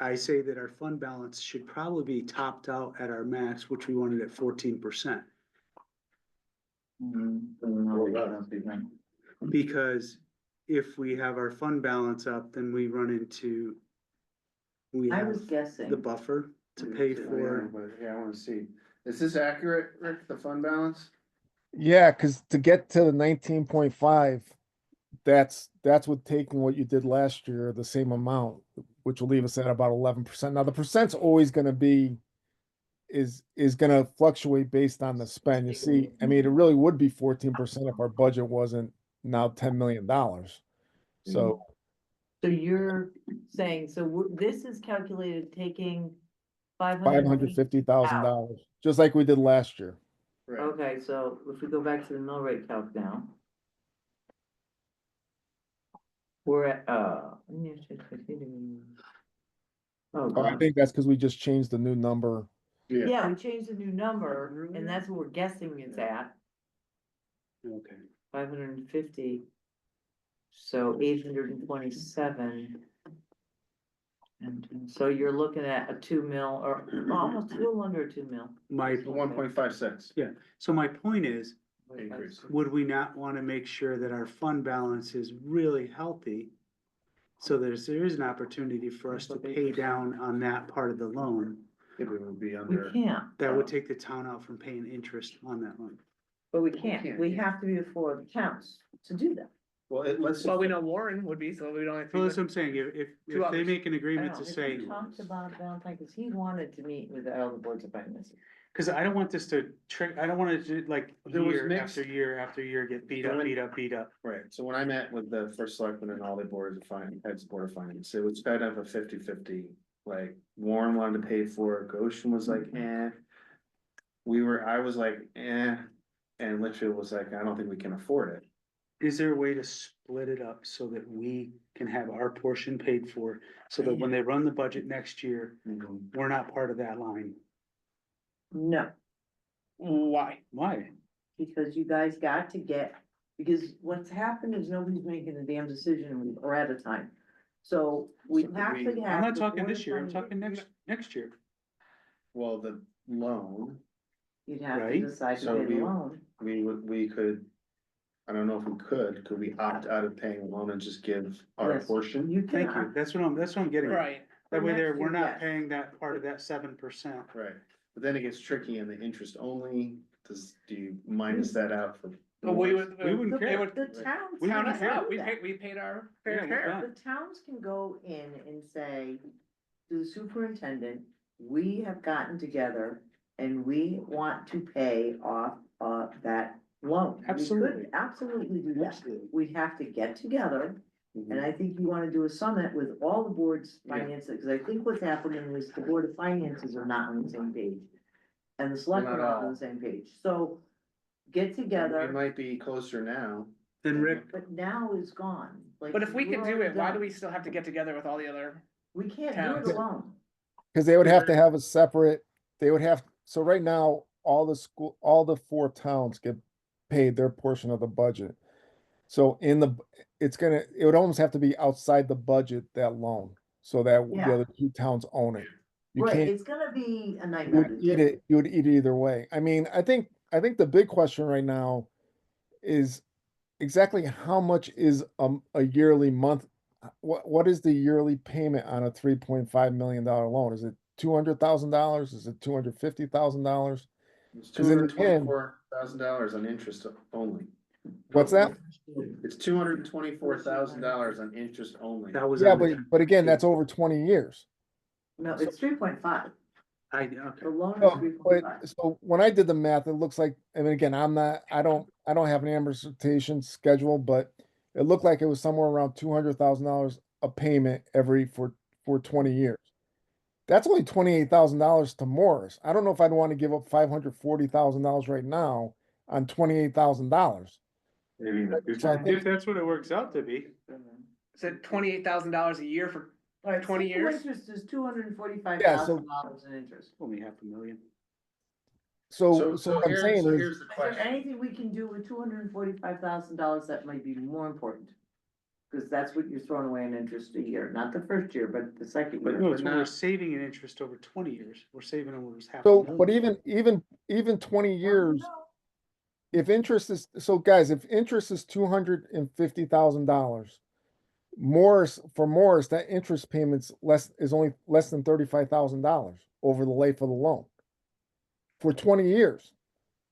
I say that our fund balance should probably be topped out at our max, which we wanted at 14%. Because if we have our fund balance up, then we run into. We I have was guessing. the buffer to pay for, Yeah, I wanna see. Is this accurate, Rick, the fund balance? Yeah, cause to get to the 19.5, that's with taking what you did last year, the same amount, which will leave us at about 11%. Now, the percent's always gonna be, is gonna fluctuate based on the spend. You see, I mean, it really would be 14% if our budget wasn't now $10 million. So, So you're saying, this is calculated taking $550,000, just like we did last year. Okay, so if we go back to the mill rate calc now. We're at, Oh, Oh, I God. think that's because we just changed the new number. Yeah, we changed the new number, and that's what we're guessing it's at, okay. 550. So 827. So you're looking at a 2 mil or almost a little under 2 mil. My, 1.56 so my point is, increase. would we not wanna make sure that our fund balance is really healthy? So there is an opportunity for us to pay down on that part of the loan, It would be We under, can't, that would take the town out from paying interest on that loan. but we can't. We have to be before the towns to do that. well, let's. Well, we know Warren would be, so we don't have Well, to. that's what I'm saying, if Two they others. make an I agreement know, to if say, we talked about Valentine, cause he wanted to meet with all the boards of finance. cause I don't want this to trick, I don't want it to like There was year mixed- after year after year get beat So up, when- beat up, beat up. Right, so when I met with the first selectman and all the boards of finance, heads of board of finance, it was kind of a 50-50. Like Warren wanted to pay for it, Goshen was like, eh. I was like, eh, and Litchfield was like, I don't think we can afford it. Is there a way to split it up so that we can have our portion paid for, so that when they run the budget next year, we're not part of that line? No, Why? Why? because you guys got to get, because what's happened is nobody's making a damn decision or at a time. So we So have we- to have. I'm not the talking Board this of year, I'm Finance- talking next year. Well, the loan, You'd have to Right? decide to So pay the we- loan. we could. I don't know if we could we opt out of paying the loan and just give our Yes. portion? You can. Thank you, that's what I'm getting at. Right, That way there, next we're year, not yes. paying that part of that 7%. Right, but then it gets tricky in the interest only, do you minus that out for? but we would. We wouldn't it care. would The towns. We count can us wouldn't out, do we that. paid, we paid our Yeah, fair we're share. done. The towns can go in and say to the superintendent, we have gotten together and we want to pay off, that loan. We could Absolutely. Absolutely do that. Absolutely. We'd have to get together, Mhm. and I think you wanna do a summit with all the boards Yeah. finances, cause I think what's happening is the board of finances are not on the same page. And the selectmen Not are on all. the same page, so get We together, might be closer now. Then Rick, but now is gone. Like, But if we we're can do already it, why do done. we still have to get together with all the other? We can't do towns? it alone. Cause they would have to have a separate, they would have, so right now, all the 4 towns get paid their portion of the budget. So it would almost have to be outside the budget, that loan, so that the Yeah. other 2 towns own it. You Right, can't, it's gonna be a you nightmare. would eat it, you would eat it either way. I mean, I think the big question right now is exactly how much is a yearly month? What is the yearly payment on a $3.5 million loan? Is it $200,000? Is it $250,000? It's Cause in the end- $224,000 on interest only. What's that? It's $224,000 on interest only. that was. Yeah, on the- but again, that's over 20 years. No, it's 3.5. okay. The loan is No, 3.5. but, so when I did the math, it looks like, I mean, again, I don't have an amortization schedule, but it looked like it was somewhere around $200,000 a payment for 20 years. That's only $28,000 to Morris. I don't know if I'd want to give up $540,000 right now on $28,000. Maybe in the So I future. think- If that's what it works out to be. Said $28,000 a year for, All right, 20 simple years? interest is $245,000 in interest. Only $500,000. So what I'm saying is, here's the Is there question. anything we can do with $245,000 that might be more important? Cause that's what you're throwing away in interest a year, not the first year, but the second But year. No, it's when we're not- saving an interest over 20 years, we're saving them over half. so, a but million. even 20 years, if interest is, so guys, if interest is $250,000, for Morris, that interest payment's is only less than $35,000 over the life of the loan. For 20 years.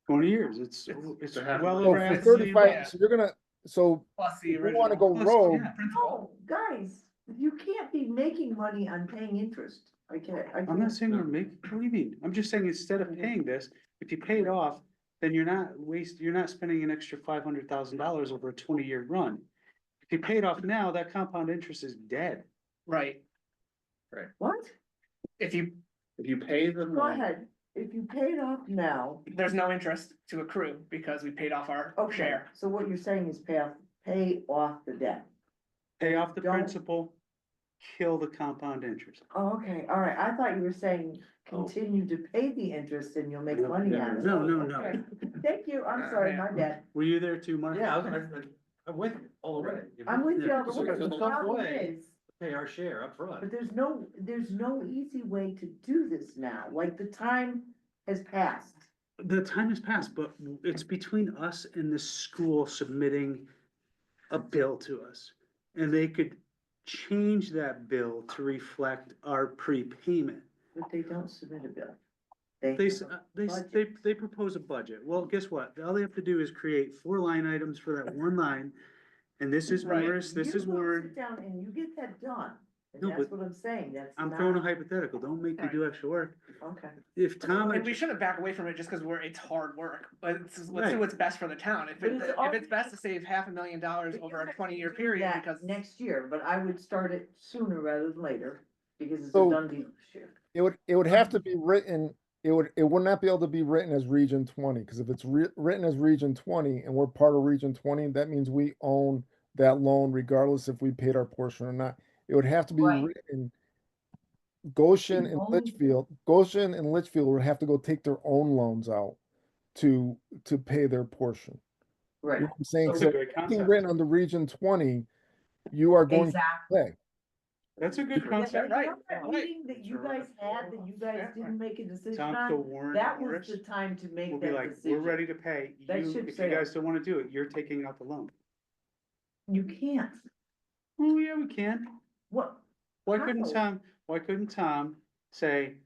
20 years, it's So half well of So over for half a million. 35, yeah. so you're gonna, so plus the if original. you wanna go Plus, rogue, yeah. No, guys, you can't be making money on paying interest. I can't. I'm not saying we're making, what do you mean? I'm just saying instead of paying this, if you pay it off, then you're not spending an extra $500,000 over a 20-year run. If you pay it off now, that compound interest is dead. Right, What? if you, If you pay the Go loan, ahead. If you pay it off now, there's no interest to accrue because we paid off our okay, share. so what you're saying is pay off the debt. Pay off the Don't- principal, kill the compound interest. Oh, okay, all right, I thought you were saying continue to pay the interest and you'll make money on it. No, no, Okay. no. Thank you, I'm sorry, my bad. Were you there too, Mark? Yeah, I'm with you all the way. I'm with you all the So way. it's a The tough problem way. is, pay our share up front. But there's no easy way to do this now, like the time has passed. The time has passed, but it's between us and the school submitting a bill to us. And they could change that bill to reflect our prepayment. But they don't submit a bill. They propose a budget. Well, guess what? All they have to do is create 4 line items for that one line. And this is Right. Morris, this is You go Warren. sit down and you get that done, and No, that's but what I'm saying, that's I'm not. throwing a hypothetical. Don't make me do extra work. Okay. If Tom, And we shouldn't back away from it just because it's hard work, but let's Right. do what's best for the town. If But it, it's if already- it's best to save $500,000 But over you a have to 20-year do period, that because next year, but I would start it sooner rather than later, because it's a So- done deal this year. It would have to be written, it would not be able to be written as Region 20, because if it's written as Region 20 and we're part of Region 20, that means we own that loan regardless if we paid our portion or not. It would have to be Right. written. Goshen The and only- Litchfield would have to go take their own loans out to pay their portion. You Right, know what I'm saying? That's So a great anything concept. written under Region 20, you are going to exactly. pay. That's a good Yeah, concept. right, you know that right. meeting that you guys had, that you guys Yeah, didn't make a decision Tom, so on, Warren that and was Morris the time to make will be that like, decision. we're ready to pay. That You, ship if you guys sailed. don't wanna do it, you're taking out the loan. You can't, Oh, yeah, we can. what, Why couldn't How? Tom say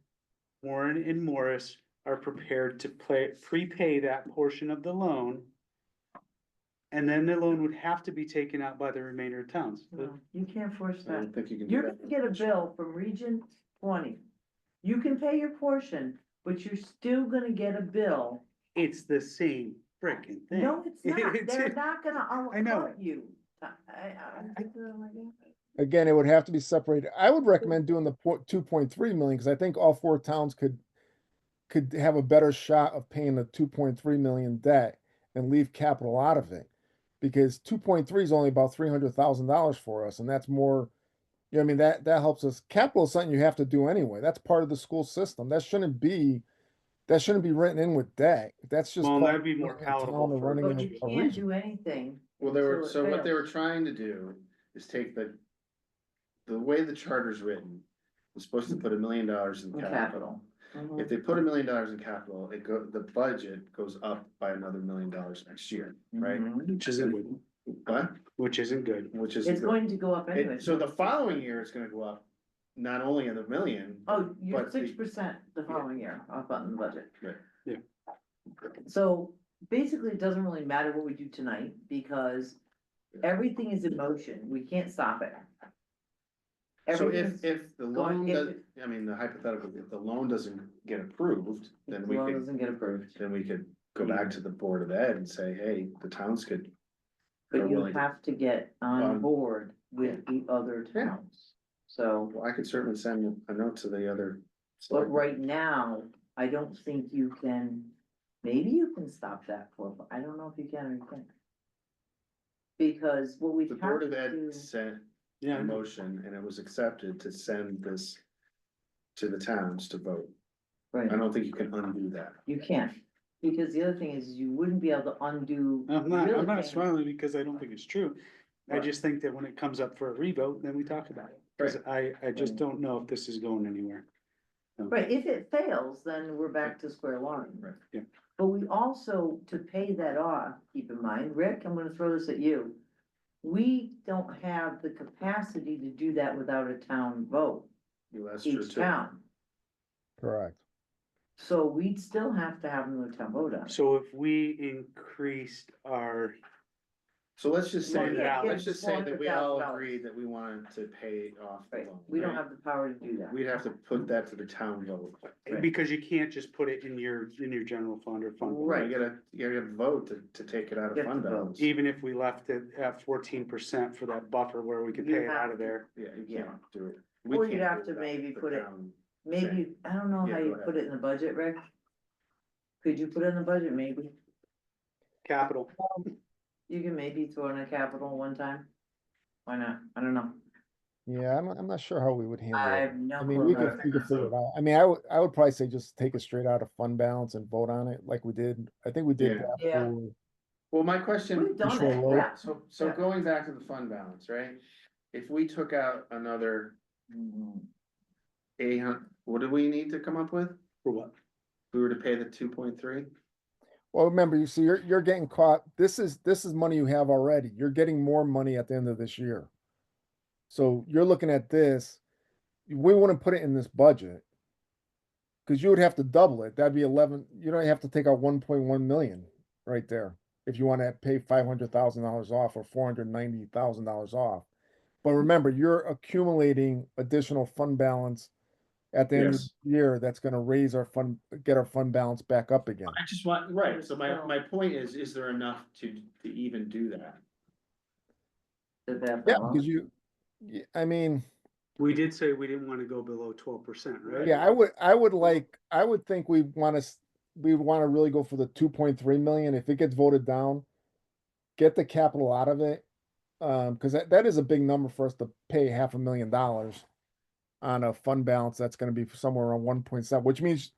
Warren and Morris are prepared to prepay that portion of the loan? And then the loan would have to be taken out by the remainder of towns. no, you can't force I that. don't think you can do You're that. gonna get a bill from Region 20. You can pay your portion, but you're still gonna get a bill. It's the same freaking thing. No, it's not, It's- they're not gonna I know. cut you. Again, it would have to be separated. I would recommend doing the 2.3 million, because I think all 4 towns could have a better shot of paying the 2.3 million debt and leave capital out of it. Because 2.3 is only about $300,000 for us, and that's more, you know, I mean, that helps us. Capital is something you have to do anyway. That's part of the school system. That shouldn't be written in with debt. That's just. Well, part that'd of be more running a town palatable or for running But a- you a can't region. do anything. Well, they were, until it so what they were fails. trying to do is take the way the charter's written, was supposed to put $1 million in capital. Capital. Mhm. If they put $1 million in capital, the budget goes up by another $1 million next year, right? Mhm. Which isn't good. What? Which isn't good. Which is. It's going to go up anyway. So the following year, it's gonna go up, not only in the million. Oh, you're but the- 6% the following year, up on the budget. Right. Yeah. So basically, it doesn't really matter what we do tonight, because everything is in motion, we can't stop it. So Everything's- if the going- loan if does, I mean, the hypothetical, if the loan doesn't get approved, then the we loan could, doesn't get approved, then we could go back to the Board of Ed and say, hey, the towns could. but are you willing to- have to get on On- board with the other Yeah. towns. So, Well, I could certainly send a note to the other. but right now, I don't think you can, maybe you can stop that for, I don't know if you can or you can't. Because what we The have Board to of Ed do, sent Yeah. a motion and it was accepted to send this to the towns to vote. right, I don't think you can undo that. you can't, because the other thing is you wouldn't be able to undo. I'm real not things. smiling because I don't think it's true. I Right. just think that when it comes up for a revote, then we talk about it. Cause I just don't know if this is going anywhere. Right, if it fails, then we're back to square one. Right. Yeah. But we also, to pay that off, keep in mind, Rick, I'm gonna throw this at you. We don't have the capacity to do that without a town vote, Well, that's true each too. town. Correct. So we'd still have to have another town vote on it. So if we increased our, So let's just say, Well, yeah, let's just say that we all $400,000. agreed that we wanted to pay off the Right, loan. we don't right? have the power to do that. We'd have to put that to the town vote. Right. because you can't just put it in your general fund or fund. Right. You gotta vote to take it out of You have fund to vote. balance. Even if we left it at 14% for that buffer where we could You pay it have out of to. there. Yeah, you Yeah. can't do it. We Or you'd can't have do to without maybe the put it- town. Maybe, I don't know Yeah, how go you ahead. put it in the budget, Rick. Could you put it in the budget, maybe? Capital. You can maybe throw in a capital one time. Why not? I don't know. Yeah, I'm not sure how we would handle I it. have no I mean, clue. we how to could figure figure it it out. I mean, I would probably say just take it straight out of fund balance and vote on it like we did. I think we did Yeah. that Yeah. for, Well, my out. question. We've done Control that, load. yeah. So Yeah. going back to the fund balance, right? if we took out another what do we need to come up with? For what? If we were to pay the 2.3? Well, remember, you see, you're getting caught, this is money you have already. You're getting more money at the end of this year. So you're looking at this, we wouldn't put it in this budget. Cause you would have to double it. That'd be 11, you don't have to take out 1.1 million right there. If you wanna pay $500,000 off or $490,000 off. But remember, you're accumulating additional fund balance at the end of Yes. the year, that's gonna raise our fund, get our fund balance back up again. I just want, right, so my point is there enough to even do that? Did that Yeah, fall off? because I mean, We did say we didn't wanna go below 12%, right? yeah, I would think we wanna really go for the 2.3 million. If it gets voted down, get the capital out of it. Cause that is a big number for us to pay $500,000 on a fund balance that's gonna be somewhere around 1.7, which means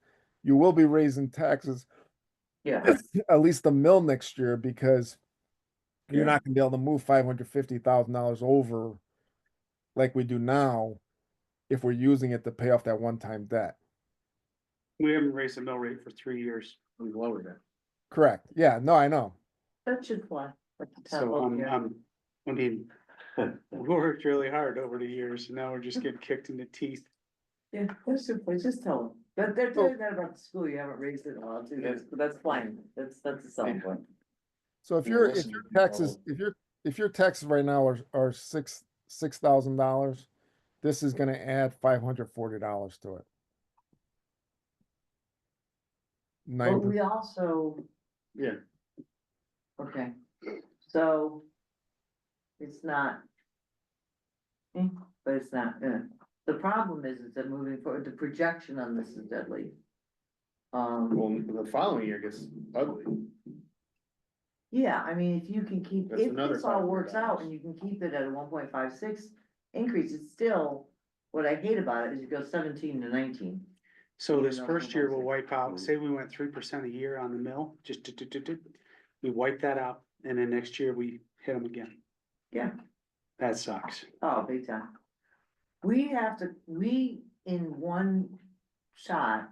you will be raising taxes Yeah, at least a mil next year, because you're Yeah. not gonna be able to move $550,000 over like we do now if we're using it to pay off that one-time debt. We haven't raised the mill rate for 3 years. We lowered it. Correct. Yeah, no, I know. that should fly. Like the top So of here. I mean, we worked really hard over the years, and now we're just getting kicked in the teeth. Yeah, that's good, point. Just tell them, but they're Oh. telling that about the school, you haven't raised it a lot too, that's fine, that's a selling point. So if Yeah, your listen, taxes, if your taxes right now are $6,000, this is gonna add $540 to it. But 9%. we also, Yeah. okay, so. It's not. But it's not, the problem is that moving forward, the projection on this is deadly. Well, the following year gets ugly. Yeah, I mean, if you can keep, That's if another this all works out $500. and you can keep it at a 1.56 increase, it's still. What I hate about it is you go 17 to 19. So this Yeah, first year we'll 1.6. wipe out, say we went 3% a year on the mill, just we wipe that out, and then next year we hit them again. Yeah. That sucks. Oh, big time. We have to, we in one shot.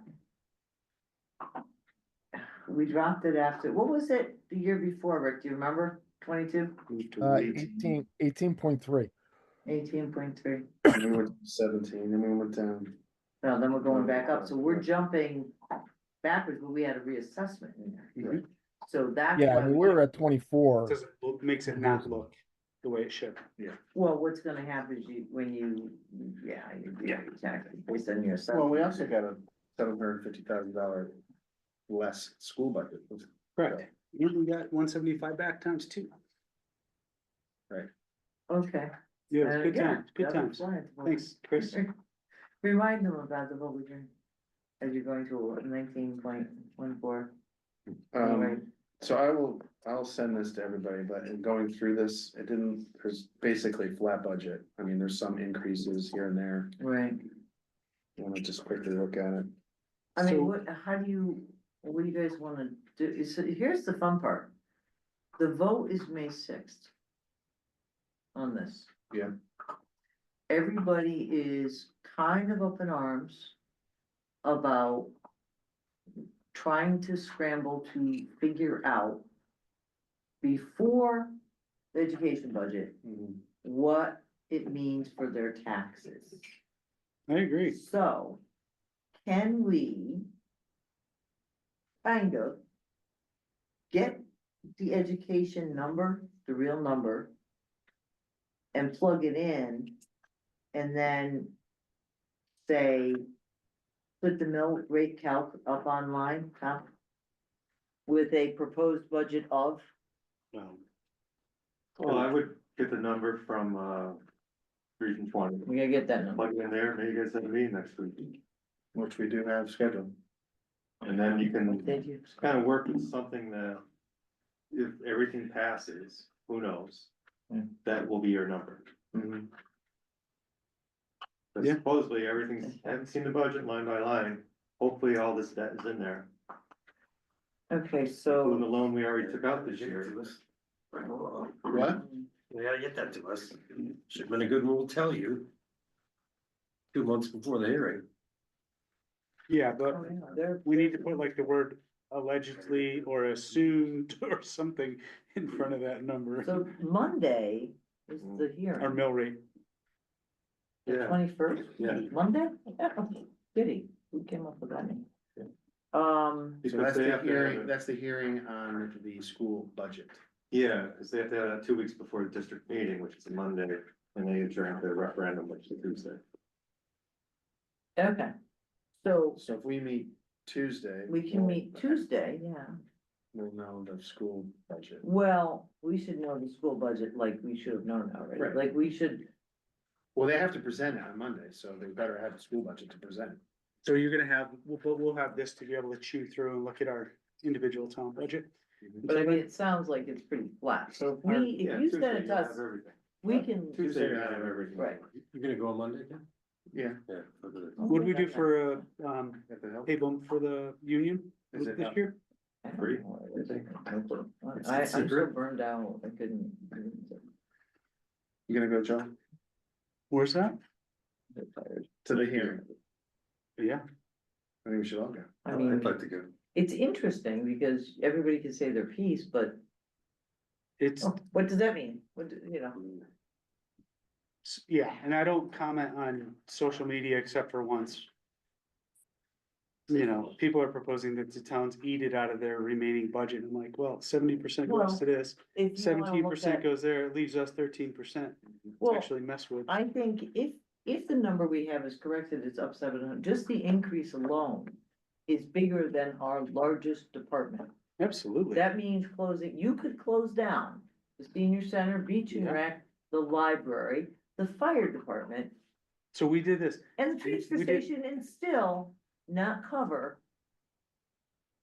We dropped it after, what was it the year before, Rick, do you remember? 22? 18.3. 18.3. And we went to 17, then we went down. No, then we're going back up, so we're jumping backwards, but we had a reassessment in there. Mhm. So that's Yeah, I why, mean, we were at 24. Doesn't look, makes it not look the way it should. well, what's gonna happen is you, when you, you do your taxes based on your Well, assessment. we also got a $750,000 less school budget. Correct. And we got 175 back times 2. Okay. Yeah, good Yeah, times, good that'll times. fly. Thanks, Chris. Remind them about the vote return. As you're going to 19.14. Anyway, So I'll send this to everybody, but in going through this, there's basically flat budget. I mean, there's some increases here and there. right, You wanna just quickly look at it? I mean, So- what do you guys wanna do, here's the fun part. The vote is May 6th. On this. Yeah. Everybody is kind of up in arms. About. Trying to scramble to figure out. Before the education budget, what it means for their taxes. I agree. So, can we? Kind of. Get the education number, the real number. And plug it in. And then. Say. Put the mill rate calc up online, huh? With a proposed budget of, Well, Well, I would get the number from, Region 20, we gotta get that number. plug it in there, maybe you guys have a meeting next week. Which we do have scheduled. And then you can Thank you. kind of work with something that, if everything passes, who knows? Yeah. That will be your number. Mhm. But Yeah. supposedly, everything's, I haven't seen the budget line by line, hopefully all this debt is in there. Okay, Including so. the loan we already took out this year. What? They gotta get that to us. should have been a good rule to tell you. 2 months before the hearing. Yeah, but Oh, yeah, they're- we need to put like the word allegedly or assumed or something in front of that number, So Monday is the or hearing, mill rate. the Yeah. 21st, Yeah. Monday? Goody, who came up with that name? Yeah. So Because that's they the have to have hearing, it- that's the hearing on the school budget. Yeah, because they have to have that 2 weeks before the district meeting, which is a Monday, and they adjourn the referendum, which is Tuesday. Okay, so So if we meet Tuesday. we can meet Tuesday, yeah. We'll know the school budget. Well, we should know the school budget like we should have known already, Right. like we should, Well, they have to present it on Monday, so they better have a school budget to present. So you're gonna have, we'll have this to be able to chew through and look at our individual town budget. but I mean, it sounds like it's pretty flat, so if we, Yeah, if you Tuesday send it you'll to have us, everything. we can. Tuesday you're gonna have everything. Right. You're gonna go on Monday then? Yeah. Yeah. for the- What do we do for At the help. pay bump for the union Is it this up? year? I don't Free. know what it is. No clue. It's I'm so secret. burned out, I couldn't. You gonna go, John, Where's that? get tired. to the hearing? Yeah, I think we should all go. I mean, I'd like to go. it's interesting because everybody can say their piece, but it's, what does that mean? What, you know? yeah, and I don't comment on social media except for once. You know, people are proposing that the towns eat it out of their remaining budget. I'm like, well, 70% Well, goes to this, If you wanna look 17% at- goes there, it leaves us 13% to Well, actually mess with. I think if the number we have is corrected, it's up 700, just the increase alone is bigger than our largest department. Absolutely. That means closing, you could close down the senior center, beach and Yeah. rec, the library, the fire department, So we did this. and the transfer We did- station and still not cover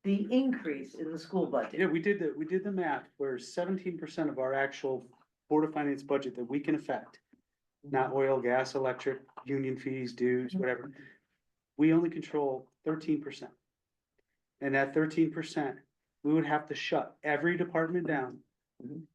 the increase in the school budget. Yeah, we did the math where 17% of our actual Board of Finance budget that we can affect. Not oil, gas, electric, union fees, dues, whatever. We only control 13%. And that 13%, we would have to shut every department down.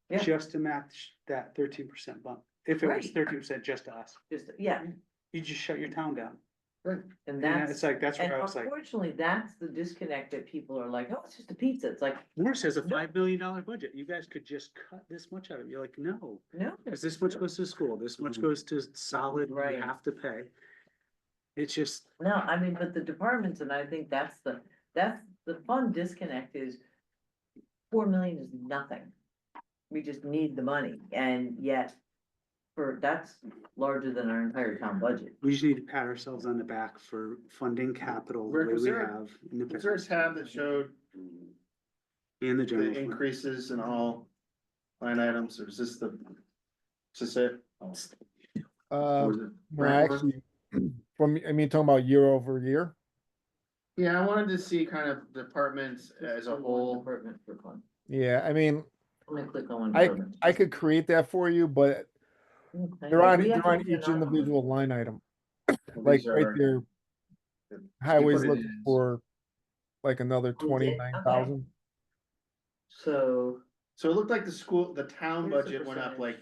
Yeah. Just to match that 13% bump. If it was Right. 13% just to us, Just, yeah, you just shut your town down. and And that's, it's like, that's and where I was like, unfortunately, that's the disconnect that people are like, oh, it's just a pizza, it's like, Morse has a $5 billion budget. You guys could just cut this much out of it. You're like, no. no. Cause this much goes to school, this much goes to solid, you Right. have to pay. It's just, No, I mean, but the departments, and I think that's the fun disconnect is 4 million is nothing. We just need the money, and yet that's larger than our entire town budget. we just need to pat ourselves on the back for funding capital the Rick, way was we there a- have. in the Was there a past. tab that showed And the general the fund. increases in all line items, or is this it? Or was it- No, Right. actually, I mean, talking about year over year. Yeah, I wanted to see kind of departments as a One whole. Department for fun. Yeah, I mean, I'm gonna click on one. I, department. I could create that for you, but Okay, they're on, we have they're on to each open up. individual line item, Well, like these right are- there. You Highways put it looking in. for like another Okay. 29,000. So, So it looked like the town Here's the budget went up percentage. like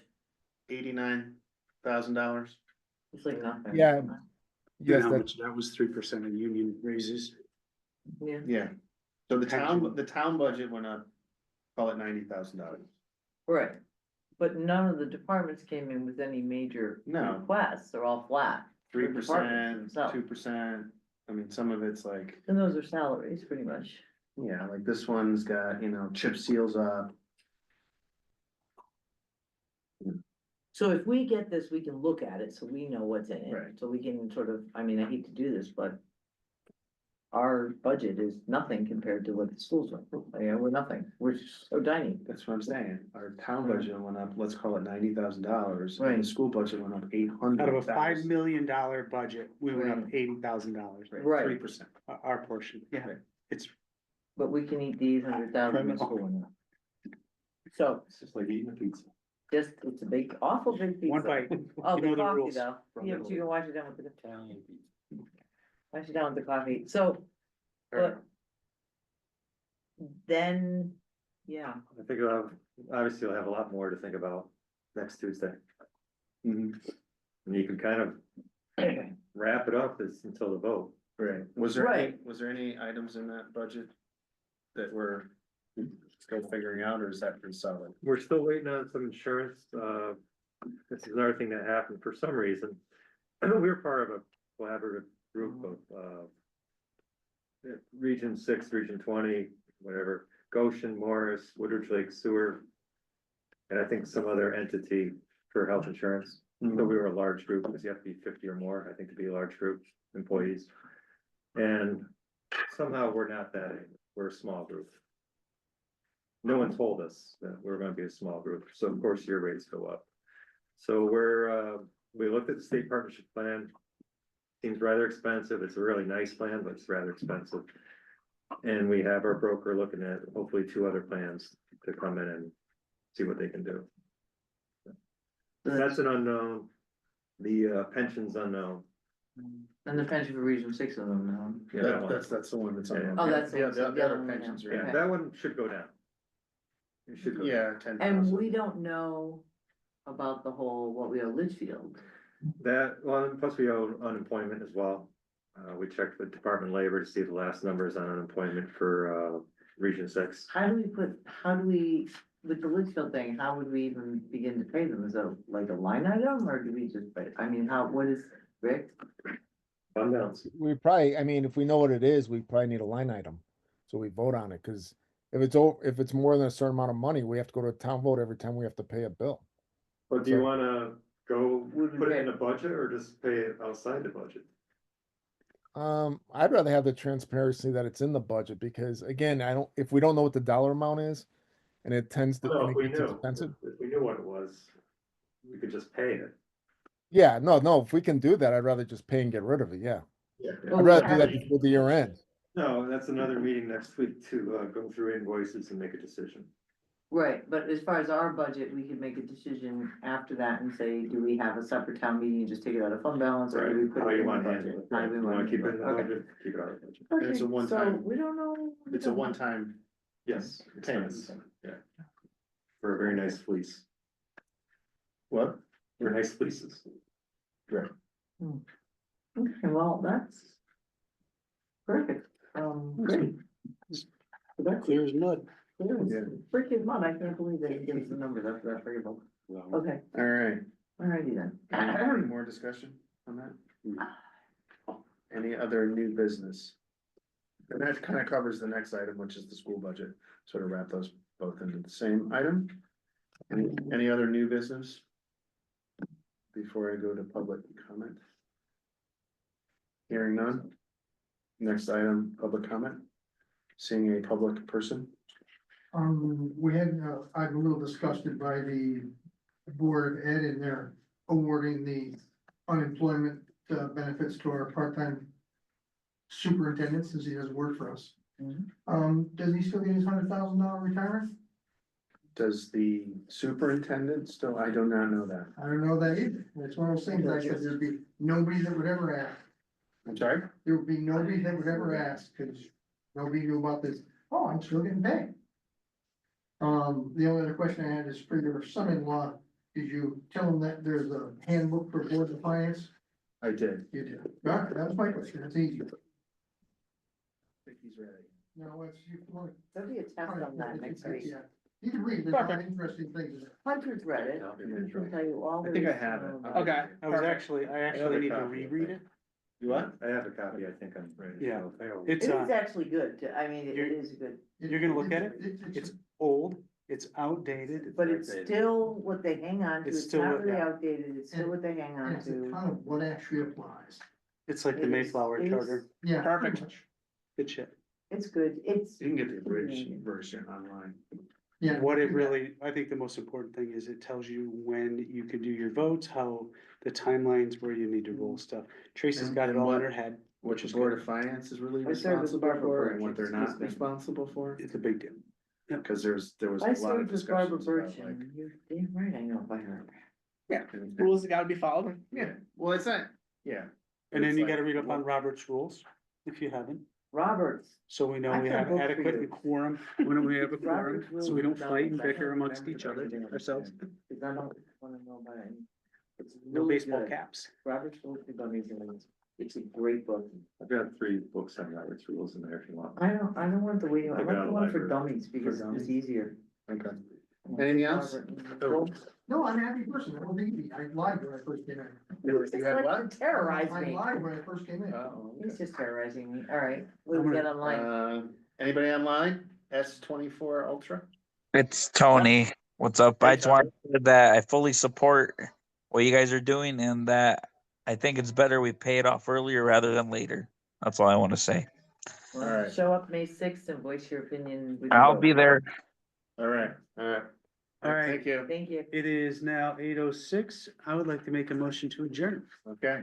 $89,000. it's like nothing. Yeah. And Yes, how that, much, that was 3% of union raises. Yeah, Yeah, so the Pension. town budget went up, call it $90,000. right, but none of the departments came in with any major No. requests, they're all flat. 3%, themselves. 2%, I mean, some of it's like, And those are salaries, pretty much. yeah, like this one's got, chip seals up. So if we get this, we can look at it, so we know what's in it, Right. so we can sort of, I mean, I hate to do this, but. Our budget is nothing compared to what the schools are, we're nothing, we're so tiny. That's what I'm saying, our town budget went up, let's call it $90,000, and Right. the school budget went up 800,000. Out of a $5 million budget, we went up Right. $80,000, Right. 3%. our portion, yeah. Right. It's, But we can eat the 800,000 in Criminal. school now. So, It's just like eating a pizza. just, it's a big, awful big pizza. one bite, Oh, you the know the coffee rules. though, From yeah, but you Italy. can wash it down with the, Italian pizza. wash it down with the coffee, so, but. Then, yeah, I think we'll have, obviously we'll have a lot more to think about next Tuesday. Mhm. And you can kind of wrap it up until the vote. Right, Right. was there any items in that budget that were still figuring out, or is that pretty solid? We're still waiting on some insurance, this is another thing that happened for some reason. We were part of a collaborative group of, Region 6, Region 20, whatever, Goshen, Morris, Woodridge Lake Sewer. And I think some other entity for health insurance, so we were a large group, because you have to be 50 or more, I think, to be a large group, employees. And somehow we're not that, we're a small group. No one told us that we're gonna be a small group, so of course your rates go up. So we looked at the state partnership plan. Seems rather expensive, it's a really nice plan, but it's rather expensive. And we have our broker looking at hopefully 2 other plans to come in and see what they can do. That's an unknown, the pension's unknown. And the pension for Region 6 of them now. Yeah, that one. That's the one that's on. Yeah. Oh, that's the Yeah, one, the the other other one, pensions are. Yeah, that one should go down. It should go down. Yeah, 10,000. And we don't know about the whole, what we owe Litchfield. That, well, plus we owe unemployment as well. We checked with Department of Labor to see the last numbers on unemployment for, Region 6. How do we, with the Litchfield thing, how would we even begin to pay them? Is it like a line item, or do we just pay, I mean, what is, Rick? Fund balance. We probably, I mean, if we know what it is, we probably need a line item. So we vote on it, cause if it's more than a certain amount of money, we have to go to a town vote every time we have to pay a bill. But do you So- wanna go Would we put it pay- in the budget or just pay it outside the budget? I'd rather have the transparency that it's in the budget, because again, if we don't know what the dollar amount is, and it tends to, No, and if it we gets knew, expensive. if we knew what it was, we could just pay it. Yeah, no, if we can do that, I'd rather just pay and get rid of it, yeah. Well, I'd we rather do that have- before the year ends. No, that's another meeting next week to, go through invoices and make a decision. Right, but as far as our budget, we could make a decision after that and say, do we have a separate town meeting and just take it out of fund balance, or do we put How it you in the want to handle budget? it. How do we You want wanna to keep it do in the Okay. budget, keep it out of the budget. And it's a Okay, one-time- so we don't know. It's a one-time, Yes, Payment. expense, yeah. For a very nice fleece, what? for nice fleeces. Okay, well, that's perfect, great. So that's Clear as mud. Yeah. freaking mud, I can't believe they didn't give us the number, that's forgettable. Okay, All right, alrighty then. any more discussion on that? Any other new business? And that kind of covers the next item, which is the school budget, sort of wrap those both into the same item. Any other new business? Before I go to public comment? Hearing none. Next item, public comment. Seeing a public person. We had, I'm a little disgusted by the Board of Ed and their awarding the unemployment benefits to our part-time superintendent, since he doesn't work for us. Mhm. Does he still get his $100,000 retirement? Does the superintendent still, I do not know that. I don't know that either. It's one of those things, I said there'd be nobody that would ever ask. I'm sorry? There would be nobody that would ever ask, cause nobody knew about this. Oh, I'm still getting paid. The only other question I had is for your son-in-law, did you tell him that there's a handbook for Board of Finance? I did. You did. All right, that was my question. It's easy. I think he's ready. No, it's, you want. There'll be a test on that next week. Yeah. You can read, there's a lot of interesting things. in it. Hunter's read it, he can tell you all. I think I there is to have know it. about Okay. I actually need to copy. reread it. You what? I have a copy, I think I'm ready. to Yeah. go. It It's, is actually good, I mean, it You're- is good, You're gonna look at it? It's old, it's outdated. but it's still what they hang on to, It's it's still not what- really yeah. outdated, it's still what they hang on And it's a to. ton of what actually applies. It's like the It is- Mayflower it is- Charter. Yeah. pretty Perfect. much. Good shit. It's good, it's. You can get the abridged version online. Yeah. What it really, I think the most important thing is it tells you when you can do your votes, how the timelines where you need to roll stuff. Tracy's got it And all in what- her head, What which the is Board good. of Finance is really I served with responsible Barbara for Birch, and what they're excuse not me. responsible for. It's a big deal. Cause there was a I lot of served with Barbara discussions Birch, about like. and you're damn right, I know by her. Rules that gotta be followed. Yeah, well, it's not, yeah. And then It's you like, gotta read up on what- Robert's rules, if you haven't, Roberts, so we know I we can have vote for adequate you. quorum, when we have a quorum, Robert's rules so we don't of fight and government, I bicker don't amongst remember each other everything. ourselves. cause I don't wanna know about any. It's No really baseball good. caps. Robert's Rules for Dummies, and it's a great book. I've got 3 books on Robert's Rules in there if you want. I don't want the way, I They've like got the a one for library. dummies because it's easier. Okay. Anything else? No, I'm a happy person, I don't think he, I lied when I first came in. You had what? Terrorize I me. lied when I first came in. Oh, He's just terrorizing me. All right, what I'm do we gonna- got online? Anybody online? S24 Ultra? It's Tony. What's up? Hey, I just want to say that I fully support what you guys are doing and that I think it's better we pay it off earlier rather than later. That's all I want to say. Well, Alright. show up May 6th and voice your opinion. with I'll your be vote. there. All right. All right. Thank you. Thank you. It is now 8:06. I would like to make a motion to adjourn. Okay.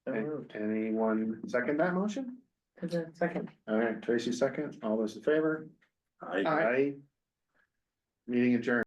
So moved. Anyone second that motion? Who's that second? All right, Tracy second. All those in favor? Aye. Meeting adjourned.